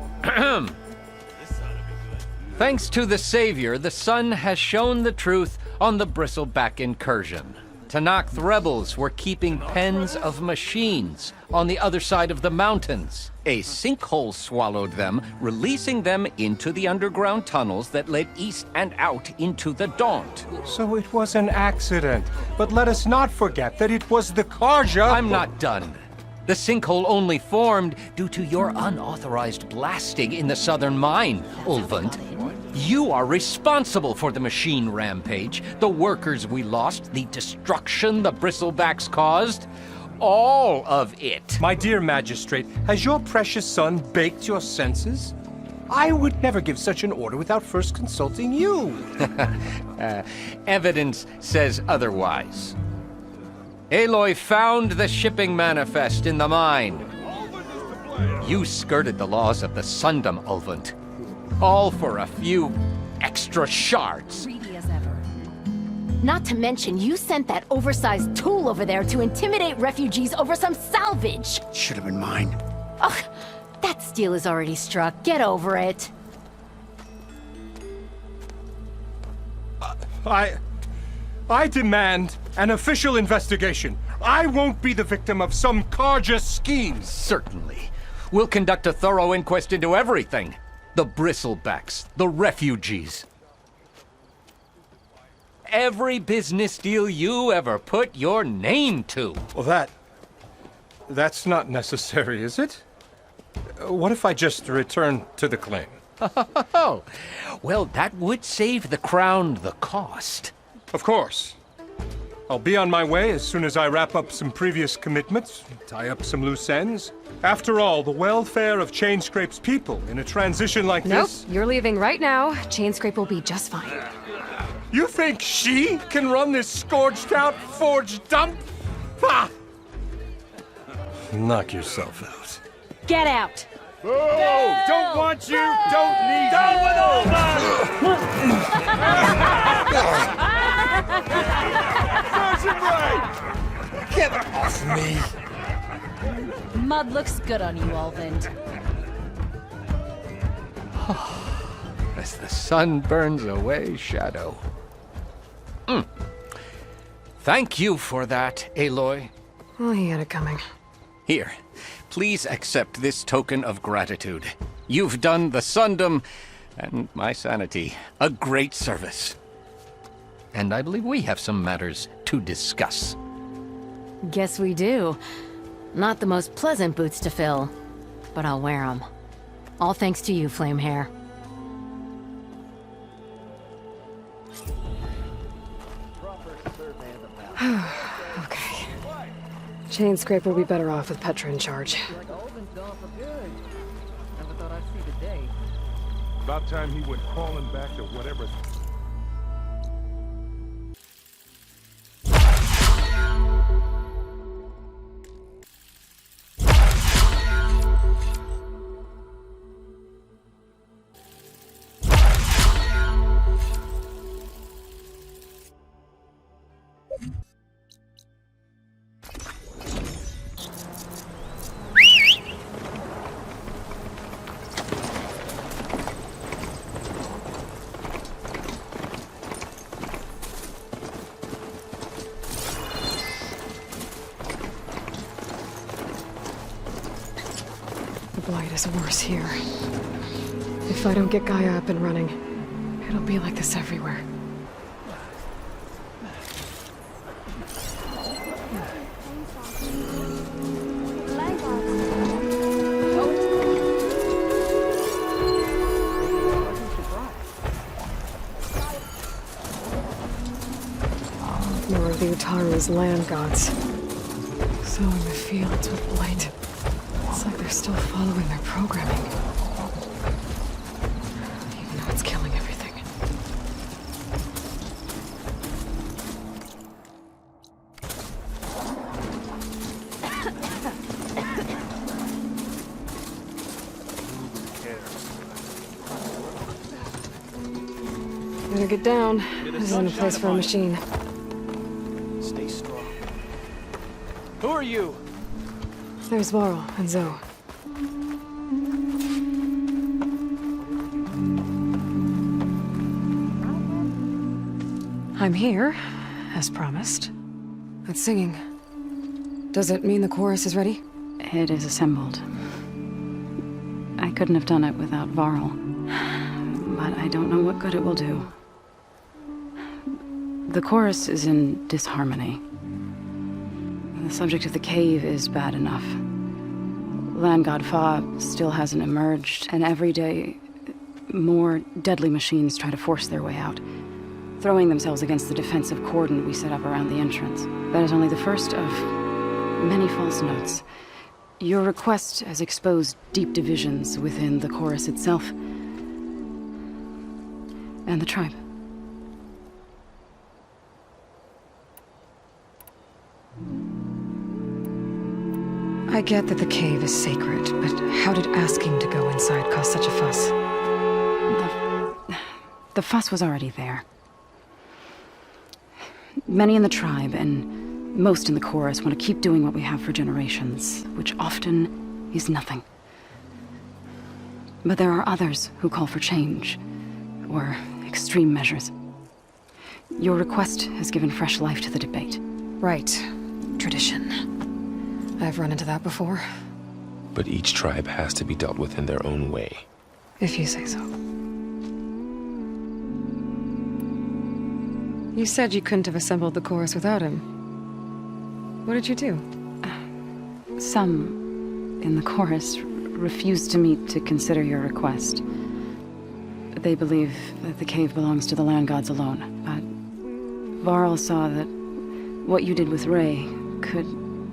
Thanks to the Savior, the sun has shown the truth on the Bristleback incursion. Tenakth rebels were keeping pens of machines on the other side of the mountains. A sinkhole swallowed them, releasing them into the underground tunnels that led east and out into the Daunt. So it was an accident. But let us not forget that it was the Karja... I'm not done. The sinkhole only formed due to your unauthorized blasting in the southern mine, Ulvund. You are responsible for the machine rampage, the workers we lost, the destruction the Bristlebacks caused. All of it. My dear magistrate, has your precious son baked your senses? I would never give such an order without first consulting you. Evidence says otherwise. Aloy found the shipping manifest in the mine. You skirted the laws of the Sundom, Ulvund. All for a few extra shards. Greedy as ever. Not to mention, you sent that oversized tool over there to intimidate refugees over some salvage. Should have been mine. Ugh, that steel is already struck. Get over it. I demand an official investigation. I won't be the victim of some Karja schemes. Certainly. We'll conduct a thorough inquest into everything. The Bristlebacks, the refugees. Every business deal you ever put your name to. Well, that's not necessary, is it? What if I just return to the claim? Oh, well, that would save the crown the cost. Of course. I'll be on my way as soon as I wrap up some previous commitments, tie up some loose ends. After all, the welfare of Chainscrape's people in a transition like this... Nope, you're leaving right now. Chainscrape will be just fine. You think she can run this scorched-out forged dump? Ha! Knock yourself out. Get out. Oh, don't want you, don't need you. Down with all that! Get off me! Mud looks good on you, Ulvund. As the sun burns away shadow. Thank you for that, Aloy. Oh, he had it coming. Here, please accept this token of gratitude. You've done the Sundom and my sanity a great service. And I believe we have some matters to discuss. Guess we do. Not the most pleasant boots to fill, but I'll wear them. All thanks to you, Flamehair. Okay. Chainscrape will be better off with Petra in charge. About time he went crawling back to whatever... The blight is worse here. If I don't get Gaia up and running, it'll be like this everywhere. More of the Utaru's land gods. Sowing the fields with blight. It's like they're still following their programming. Even though it's killing everything. Better get down. This isn't a place for a machine. are you? There's Varl and Zoe. I'm here, as promised. That's singing. Does it mean the chorus is ready? It is assembled. I couldn't have done it without Varl. But I don't know what good it will do. The chorus is in disharmony. The subject of the cave is bad enough. Land God Fa still hasn't emerged, and every day more deadly machines try to force their way out, throwing themselves against the defensive cordon we set up around the entrance. That is only the first of many false notes. Your request has exposed deep divisions within the chorus itself and the tribe. I get that the cave is sacred, but how did asking to go inside cause such a fuss? The fuss was already there. Many in the tribe, and most in the chorus, want to keep doing what we have for generations, which often is nothing. But there are others who call for change, or extreme measures. Your request has given fresh life to the debate. Right. Tradition. I've run into that before. But each tribe has to be dealt with in their own way. If you say so. You said you couldn't have assembled the chorus without him. What did you do? Some in the chorus refused to meet to consider your request. They believe that the cave belongs to the land gods alone, but Varl saw that what you did with Ray could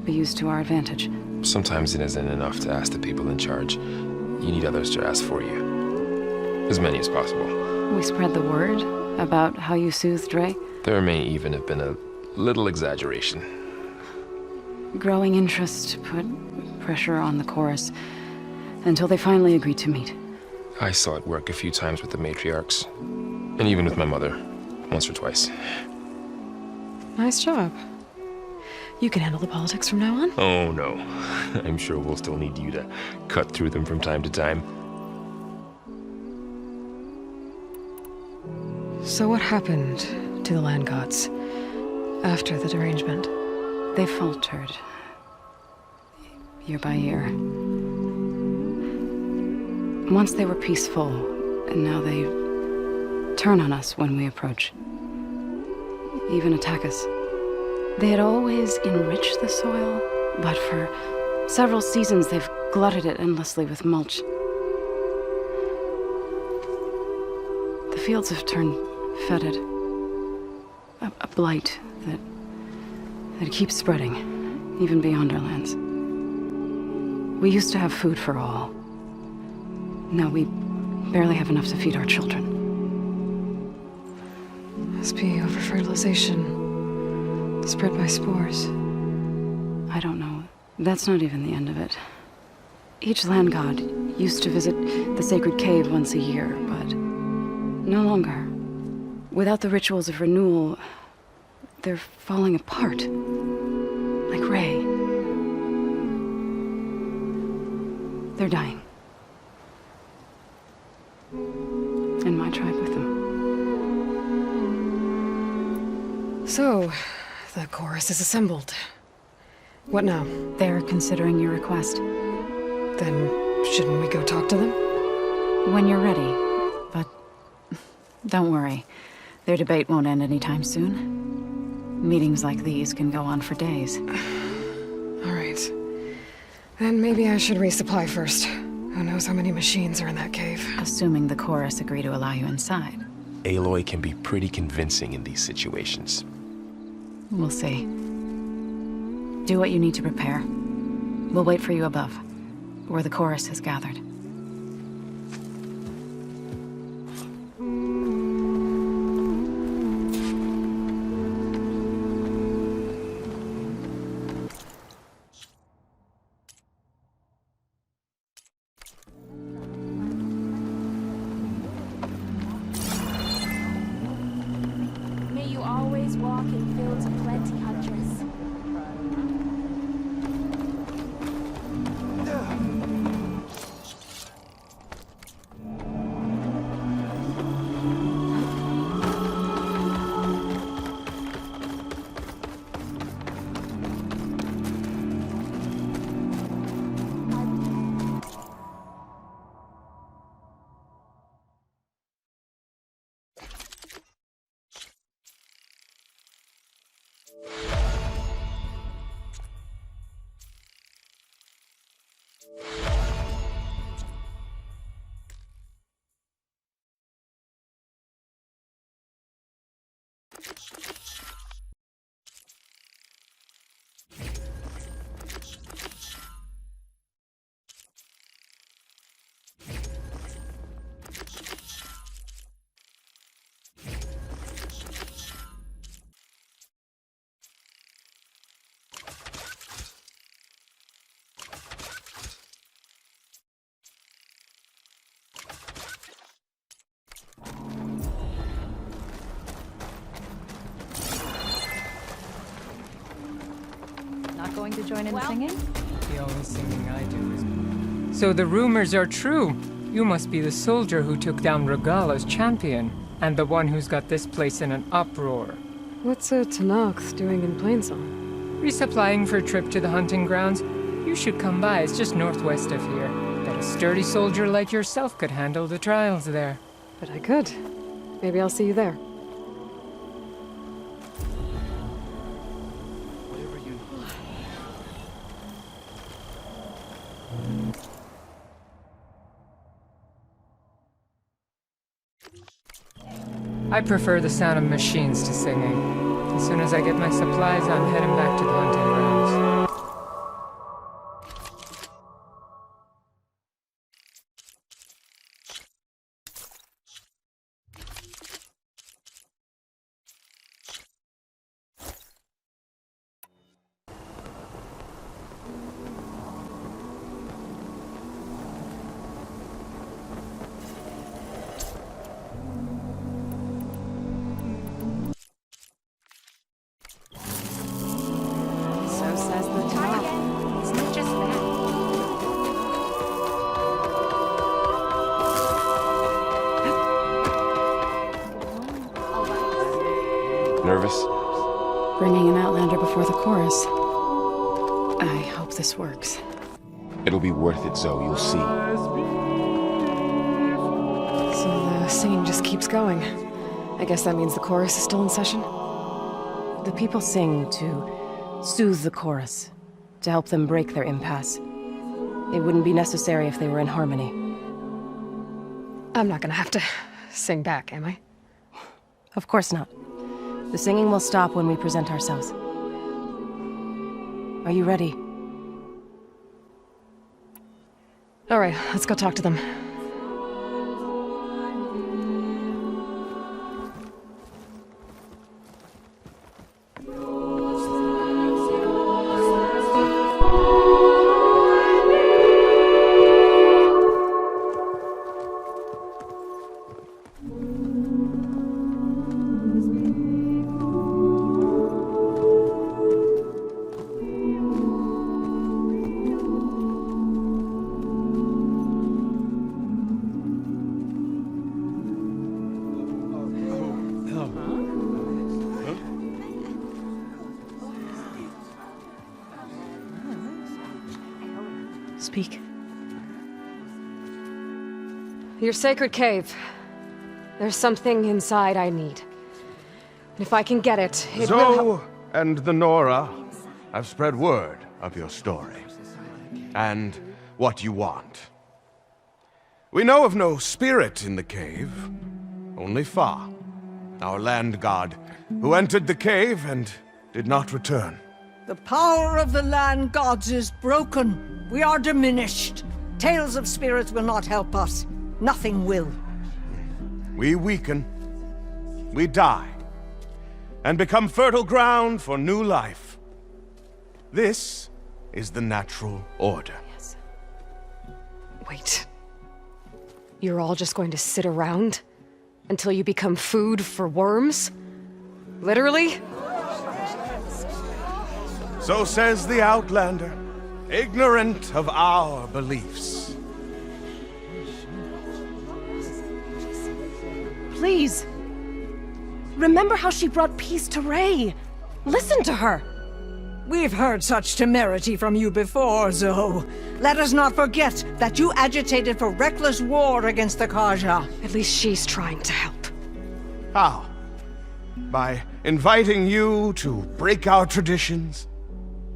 be used to our advantage. Sometimes it isn't enough to ask the people in charge. You need others to ask for you. As many as possible. We spread the word about how you soothed Ray. There may even have been a little exaggeration. Growing interest put pressure on the chorus until they finally agreed to meet. I saw it work a few times with the matriarchs, and even with my mother, once or twice. Nice job. You can handle the politics from now on? Oh no, I'm sure we'll still need you to cut through them from time to time. So what happened to the land gods after the derangement? They faltered, year by year. Once they were peaceful, and now they turn on us when we approach. Even attack us. They had always enriched the soil, but for several seasons they've glutted it endlessly with mulch. The fields have turned fetid. A blight that keeps spreading, even beyond our lands. We used to have food for all. Now we barely have enough to feed our children. Must be over-fertilization. Spread by spores. I don't know. That's not even the end of it. Each land god used to visit the sacred cave once a year, but no longer. Without the rituals of renewal, they're falling apart. Like Ray. They're dying. And my tribe with them. So, the chorus is assembled. What now? They're considering your request. Then, shouldn't we go talk to them? When you're ready. But don't worry. Their debate won't end anytime soon. Meetings like these can go on for days. All right. Then maybe I should resupply first. Who knows how many machines are in that cave? Assuming the chorus agree to allow you inside. Aloy can be pretty convincing in these situations. We'll see. Do what you need to prepare. We'll wait for you above, where the chorus has gathered. May you always walk in fields of plenty, Huntress. Not going to join in singing? The only singing I do is... So the rumors are true. You must be the soldier who took down Regala's champion, and the one who's got this place in an uproar. What's a Tanakh doing in Plainsong? Resupplying for a trip to the hunting grounds. You should come by, it's just northwest of here. Bet a sturdy soldier like yourself could handle the trials there. But I could. Maybe I'll see you there. I prefer the sound of machines to singing. As soon as I get my supplies, I'm heading back to the hunting grounds. Nervous? Bringing an Outlander before the chorus. I hope this works. It'll be worth it, Zoe. You'll see. So the singing just keeps going. I guess that means the chorus is still in session? The people sing to soothe the chorus, to help them break their impasse. It wouldn't be necessary if they were in harmony. I'm not gonna have to sing back, am I? Of course not. The singing will stop when we present ourselves. Are you ready? All right, let's go talk to them. Speak. Your sacred cave. There's something inside I need. And if I can get it, it will help. Zoe and the Nora have spread word of your story. And what you want. We know of no spirit in the cave. Only Fa, our land god, who entered the cave and did not return. The power of the land gods is broken. We are diminished. Tales of spirits will not help us. Nothing will. We weaken. We die. And become fertile ground for new life. This is the natural order. Yes. Wait. You're all just going to sit around until you become food for worms? Literally? So says the Outlander, ignorant of our beliefs. Please. Remember how she brought peace to Ray. Listen to her. We've heard such temerity from you before, Zoe. Let us not forget that you agitated for reckless war against the Karja. At least she's trying to help. How? By inviting you to break our traditions?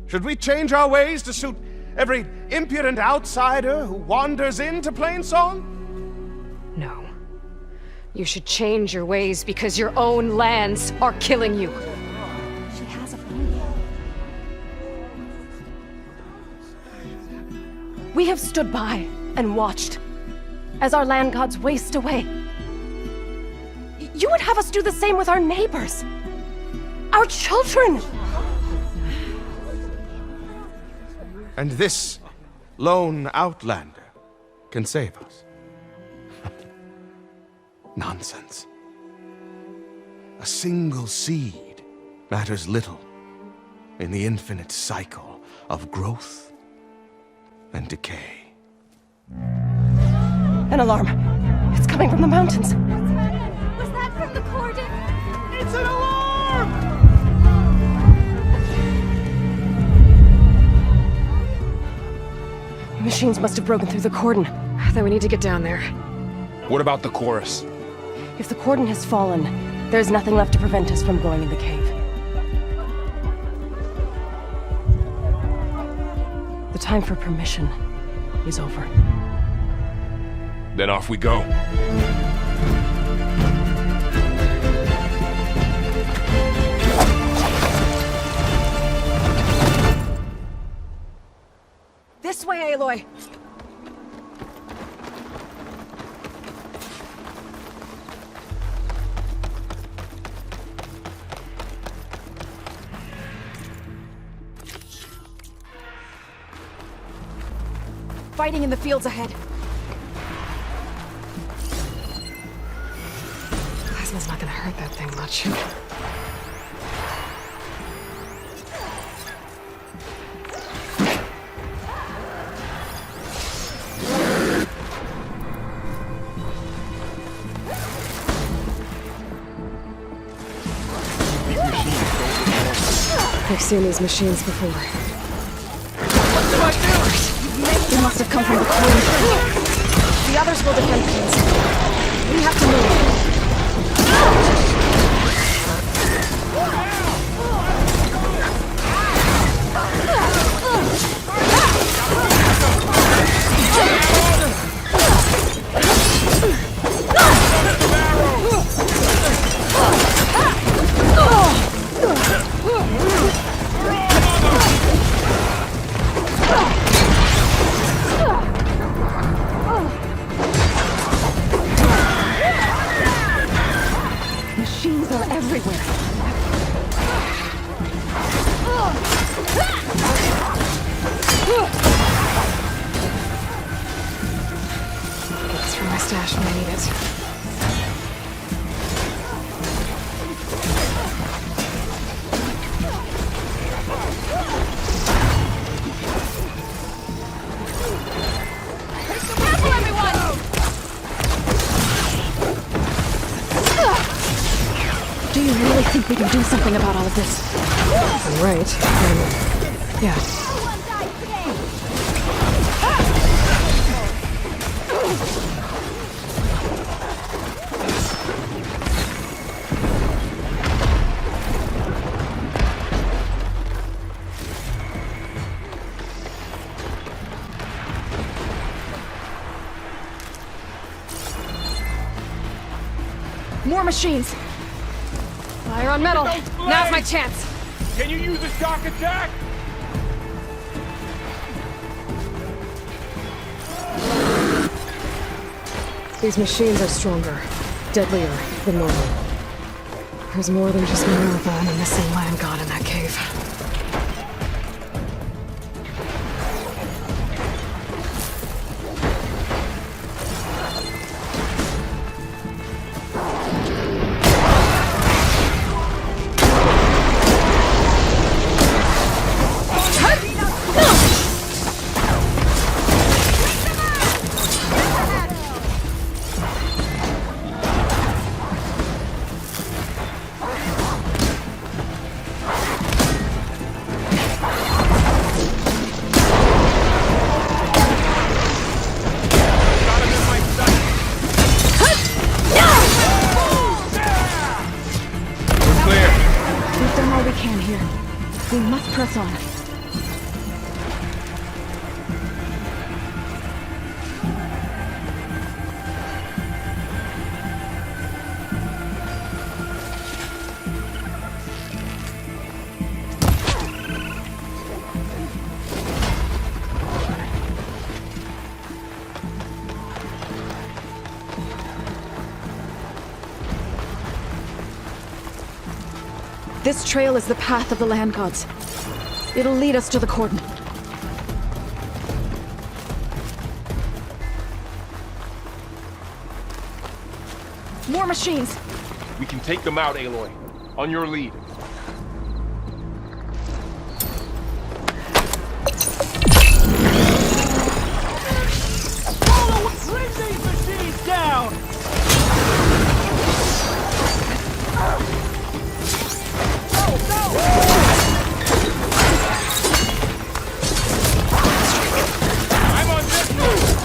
Should we change our ways to suit Every impudent outsider who wanders into Plainsong? No. You should change your ways because your own lands are killing you. She has a phone. We have stood by and watched as our land gods waste away. You would have us do the same with our neighbors, our children. And this lone outlander can save us. Nonsense. A single seed matters little in the infinite cycle of growth and decay. An alarm. It's coming from the mountains. Was that from the cordon? It's an alarm! Machines must have broken through the cordon. Then we need to get down there. What about the chorus? If the cordon has fallen, there's nothing left to prevent us from going in the cave. The time for permission is over. Then off we go. This way, Aloy! Fighting in the fields ahead. Plasma's not gonna hurt that thing much. I've seen these machines before. What do I do? They must have come from the cordon. The others will defend things. We have to move. Stash when I need it. Careful, everyone! Do you really think we can do something about all of this? I'm right. Then, yeah. More machines! Fire on metal! Now's my chance! Can you use a shock attack? These machines are stronger, deadlier than normal. There's more than just Minerva and a missing land god in that cave. We must press on. This trail is the path of the land gods. It'll lead us to the cordon. More machines! We can take them out, Aloy. On your lead. Bring these machines down! I'm on this one!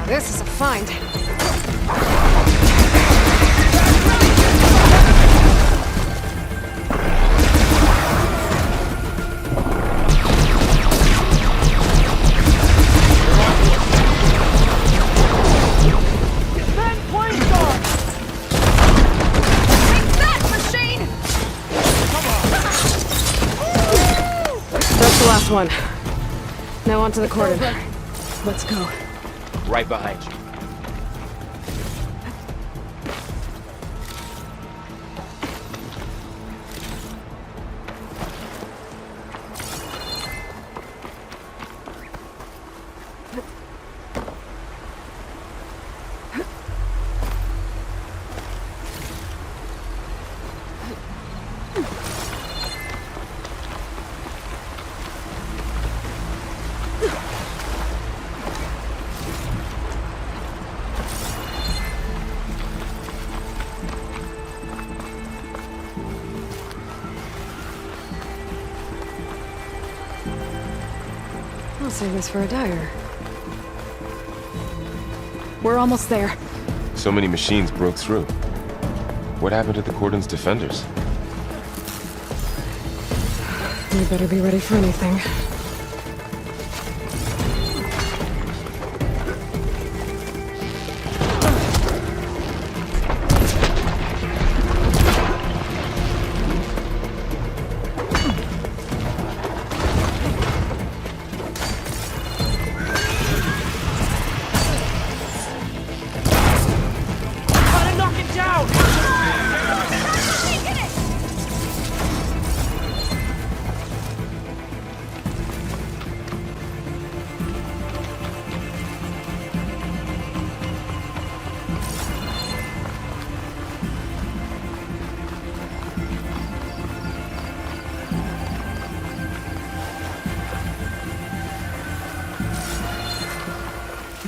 This is a find. That's the last one. Now onto the cordon. Let's go. Right behind you. I'll save this for a dyer. We're almost there. So many machines broke through. What happened to the cordon's defenders? We better be ready for anything.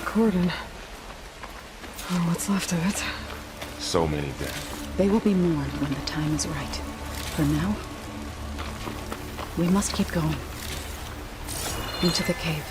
Cordon. Oh, what's left of it? So many dead. They will be mourned when the time is right. For now, we must keep going. Into the cave.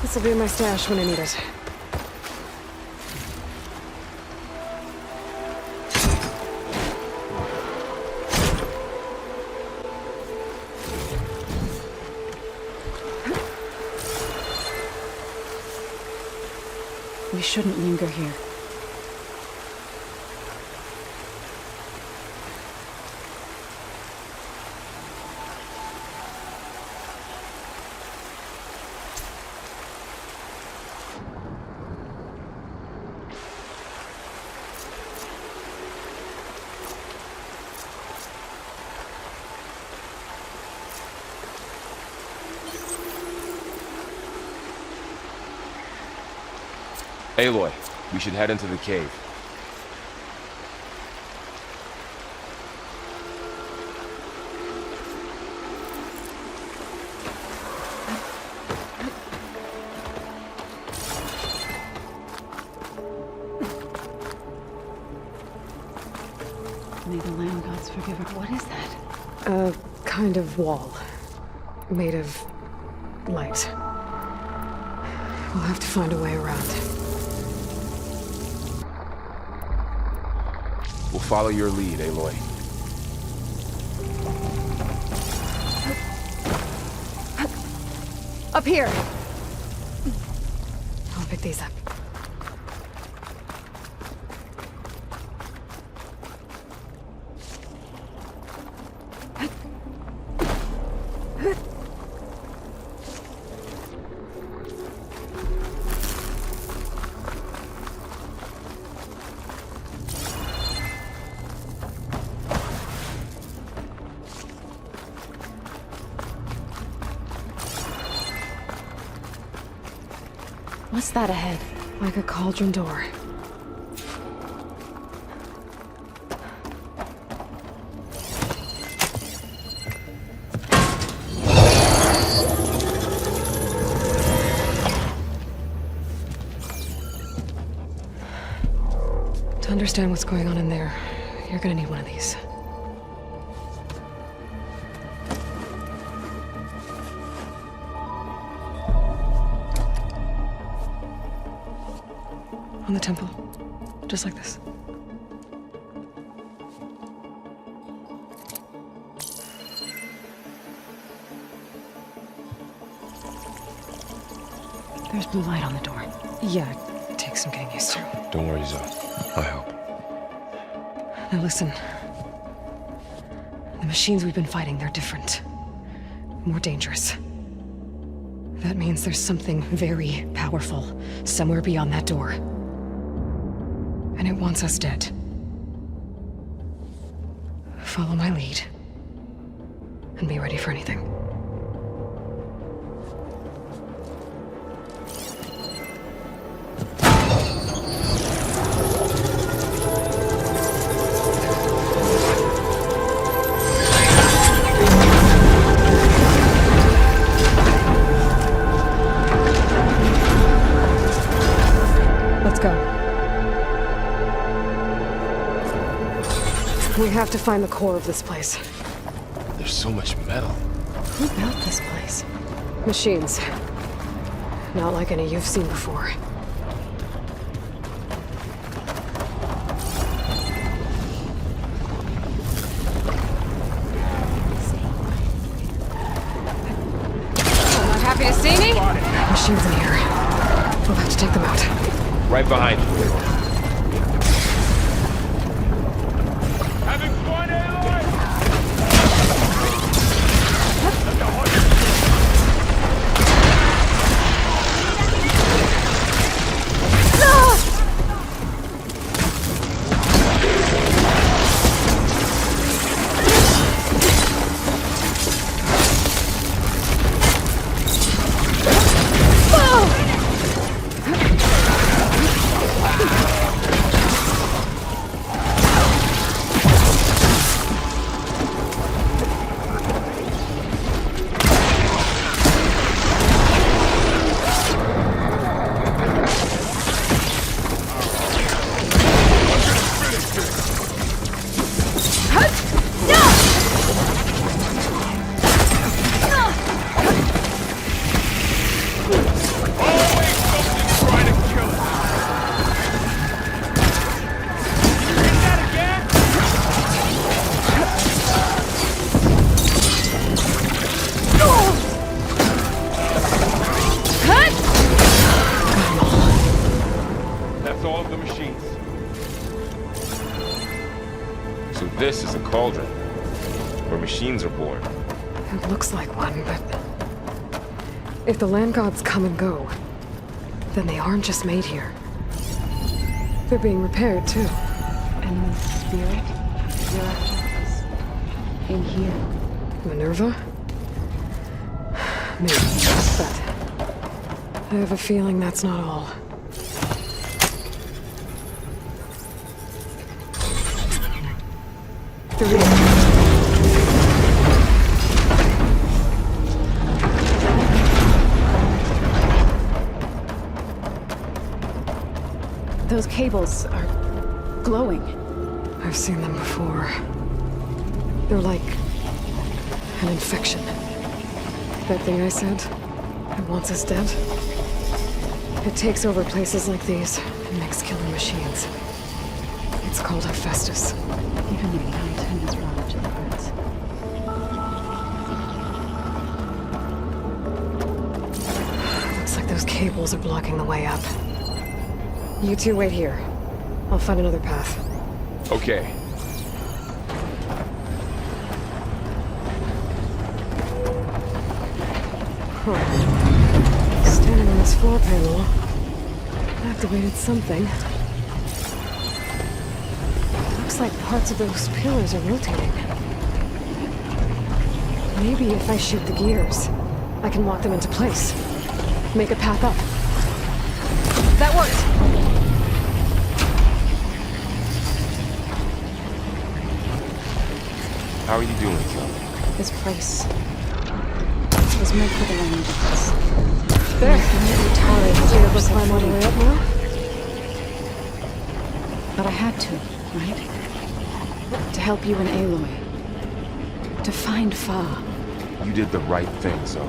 This'll be in my stash when I need it. We shouldn't linger here. Aloy, We should head into the cave. May the land gods forgive her. What is that? A kind of wall. Made of light. We'll have to find a way around. We'll follow your lead, Aloy. Up here! I'll pick these up. What's that ahead? Like a cauldron door. To understand what's going on in there, you're gonna need one of these. On the temple. Just like this. There's blue light on the door. Yeah, it takes some getting used to. Don't worry, Zoe. I'll help. Now listen. The machines we've been fighting, they're different. More dangerous. That means there's something very powerful somewhere beyond that door. And it wants us dead. Follow my lead. And be ready for anything. Let's go. We have to find the core of this place. There's so much metal. Who built this place? Machines. Not like any you've seen before. Not happy to see me? Machines in here. We'll have to take them out. Right behind you. Having fun, Aloy? This is a cauldron, where machines are born. It looks like one, but... if the land gods come and go, then they aren't just made here. They're being repaired, too. And the spirit is in here. Minerva? Maybe, but... I have a feeling that's not all. the rear. Those cables are glowing. I've seen them before. They're like an infection. That thing I said, it wants us dead. It takes over places like these and makes killing machines. It's called Hephaestus. Even the mountain is ravaged in the Looks like those cables are blocking the way up. You two wait here. I'll find another path. Okay. Huh. Standing on this floor panel activated something. Looks like parts of those pillars are rotating. Maybe if I shoot the gears, I can lock them into place. Make a path up. That worked! How are you doing, son? This place was meant for the land gods. There! Did you ever climb all the way up now? But I had to, right? To help you and Aloy. To find Fa. You did the right thing, so.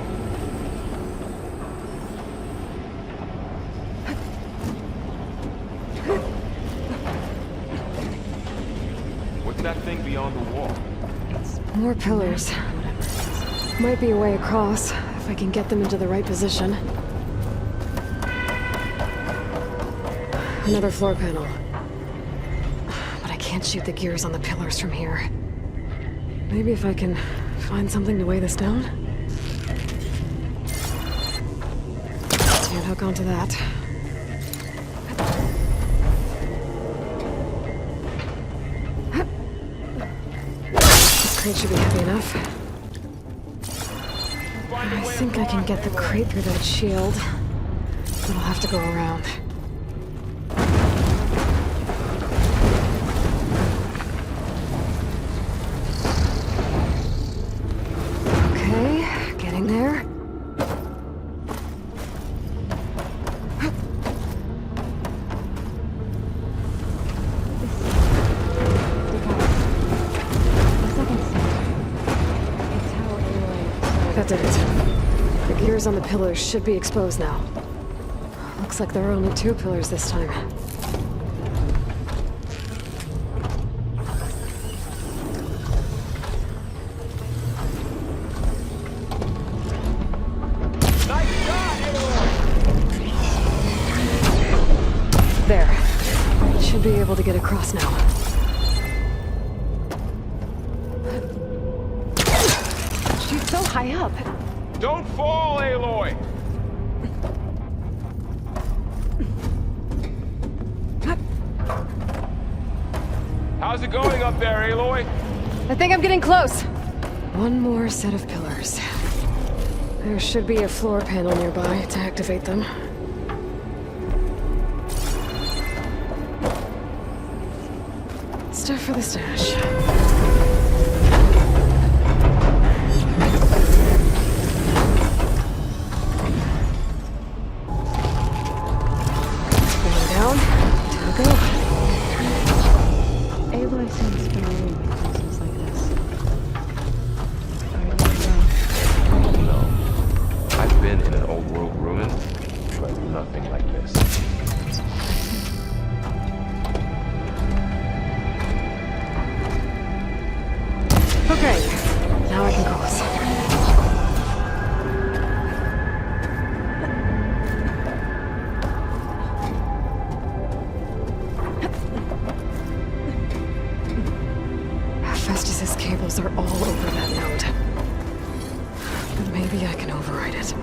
What's that thing beyond the wall? More pillars. Might be a way across, if I can get them into the right position. Another floor panel. But I can't shoot the gears on the pillars from here. Maybe if I can find something to weigh this down? Can't hook onto that. This crate should be heavy enough. I think I can get the crate through that shield, but I'll have to go around. Okay, getting there. That did it. The gears on the pillars should be exposed now. Looks like there are only 2 pillars this time. There. Should be able to get across now. She's so high up. Don't fall, Aloy! How's it going up there, Aloy? I think I'm getting close. One more set of pillars. There should be a floor panel nearby to activate them. Stuff for the stash. Aloy seems familiar with places like this. No. I've been in an old world ruin, but nothing like this. Okay, now I can cross. Hephaestus's cables are all over that node. But maybe I can override it.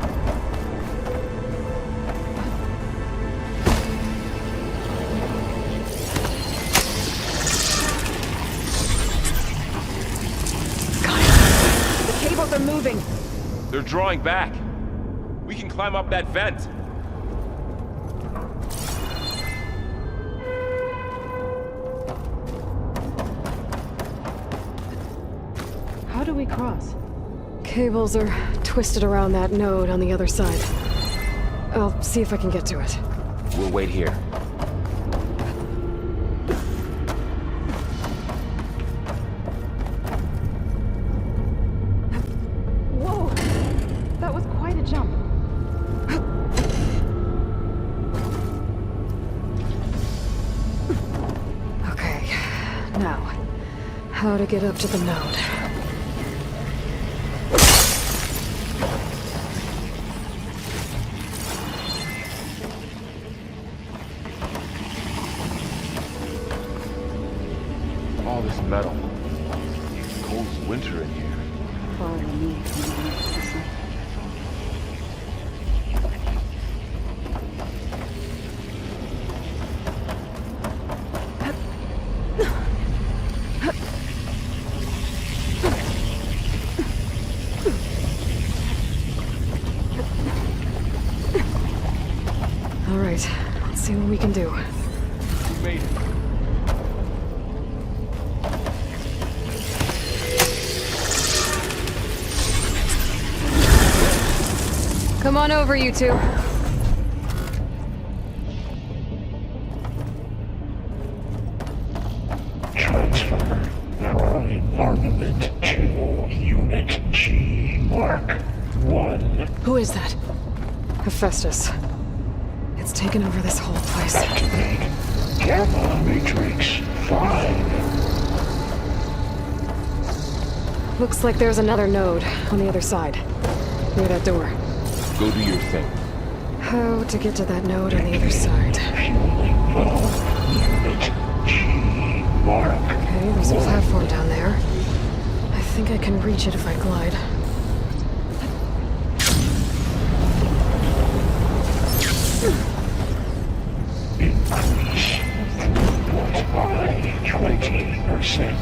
The cables are moving. They're drawing back. We can climb up that vent. do we cross? Cables are twisted around that node on the other side. I'll see if I can get to it. We'll wait here. Whoa! That was quite a jump. Okay, now, how to get up to the node. All this metal. Cold as winter in here. All right, let's see what we can do. We made it. Come on over, you two. Transfer prime armament to Unit G Mark 1. Who is that? Hephaestus. It's taken over this whole place. Activate Gamma Matrix 5. Looks like there's another node on the other side, near that door. Go do your thing. How to get to that node on the other side? Unit G Mark. Okay, there's a platform down there. I think I can reach it if I glide. Increase throughput by 20%.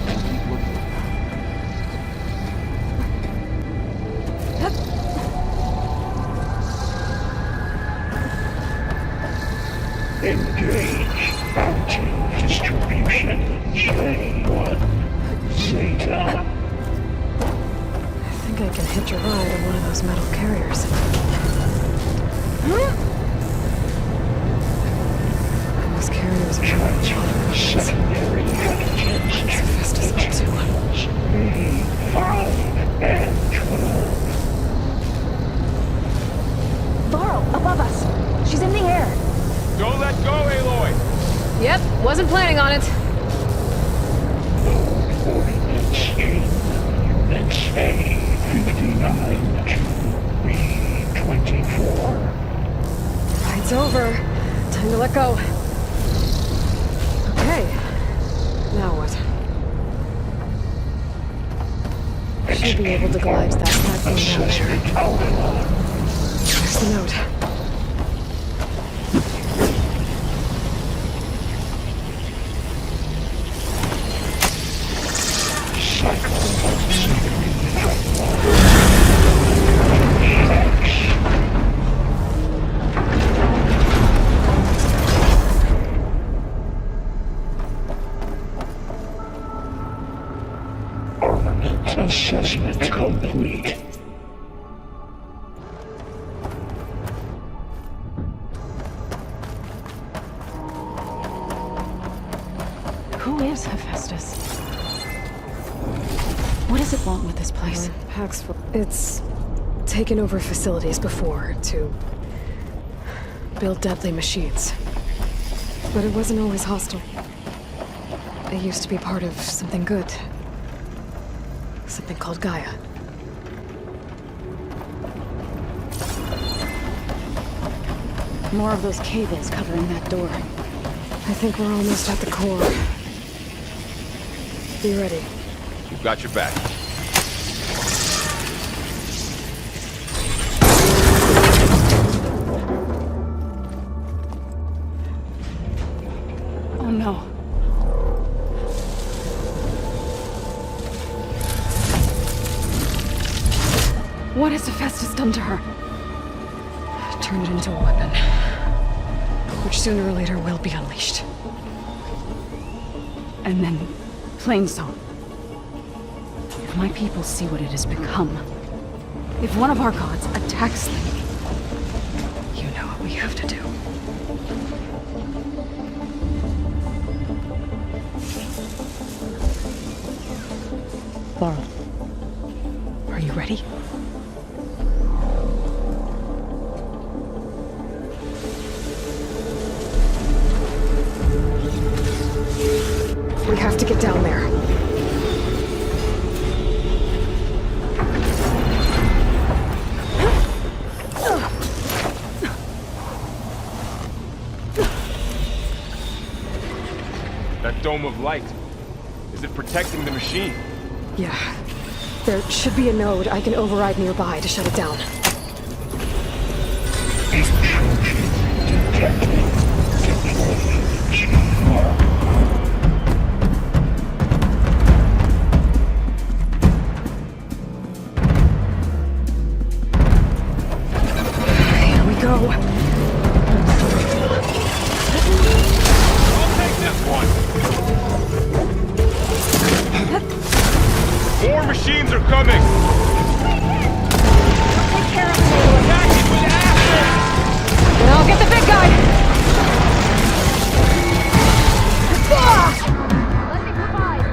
Engage bounty distribution J1 Zeta. I think I can hitch a ride on one of those metal carriers. Those carriers are secondary packages to channels A5 and 12. Varl, above us. She's in the air. Don't let go, Aloy! Yep, wasn't planning on it. Ordnance in Units A59 to B24. Ride's over. Time to let go. Okay. Now what? Should be able to glide to that platform down there. There's the note. Armament assessment complete. Who is Hephaestus? What does it want with this place? It's taken over facilities before to build deadly machines. But it wasn't always hostile. It used to be part of something good. Something called Gaia. More of those cables covering that door. I think we're almost at the core. Be ready. We've got your back. Oh no. What has Hephaestus done to her? Turn it into a weapon. Which sooner or later will be unleashed. And then Plainsong. if my people see what it has become, if one of our gods attacks them, you know what we have to do. Laurel, are you ready? We have to get down there. That dome of light. Is it protecting the machine? Yeah. There should be a node I can override nearby to shut it down. Here we go. I'll take this one! More machines are coming! Take care of me. Attacking with acid! Then I'll get the big guy. Let me provide.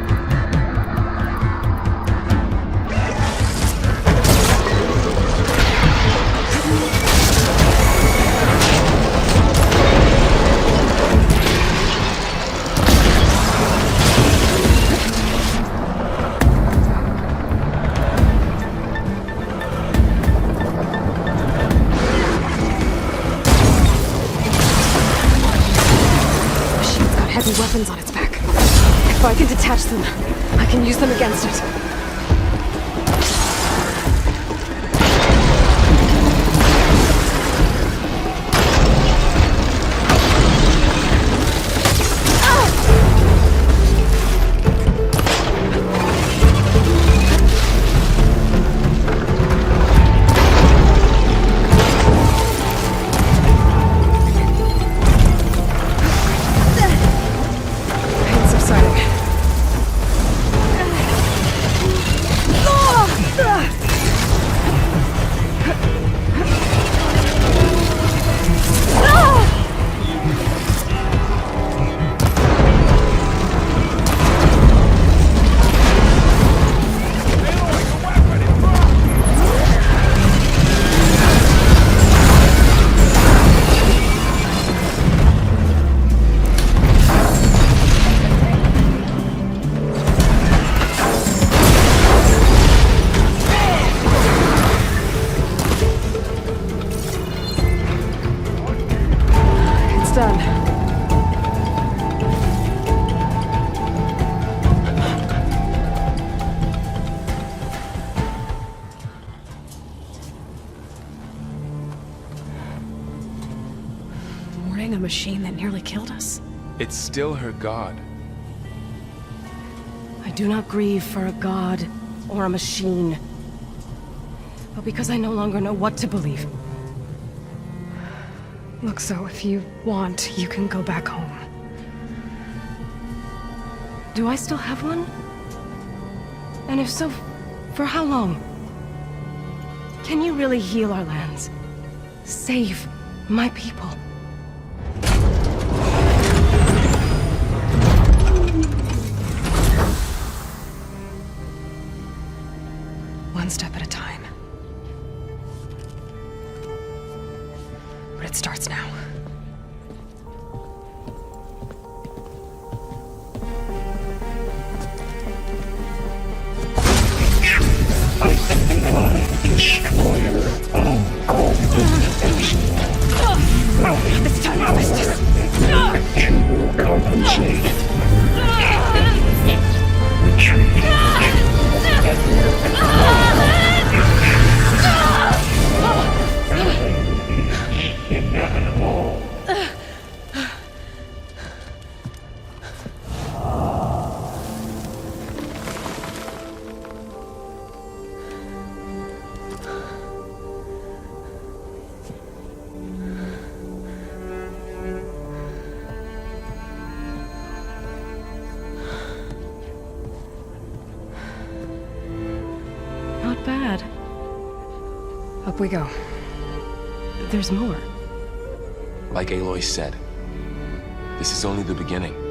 Machine's got heavy weapons on its back. If I can detach them, I can use them against it. Pain subsiding. It's done. Mourning a machine that nearly killed us. It's still her god. I do not grieve for a god or a machine, but because I no longer know what to believe. Look, so if you want, you can go back home. Do I still have one? And if so, for how long? Can you really heal our lands? Save my people? One step at a time. But it starts now. This time I'll miss this. Compensate. Retreat. Inevitable. not bad. Up we go. There's more. Like Aloy said, this is only the beginning.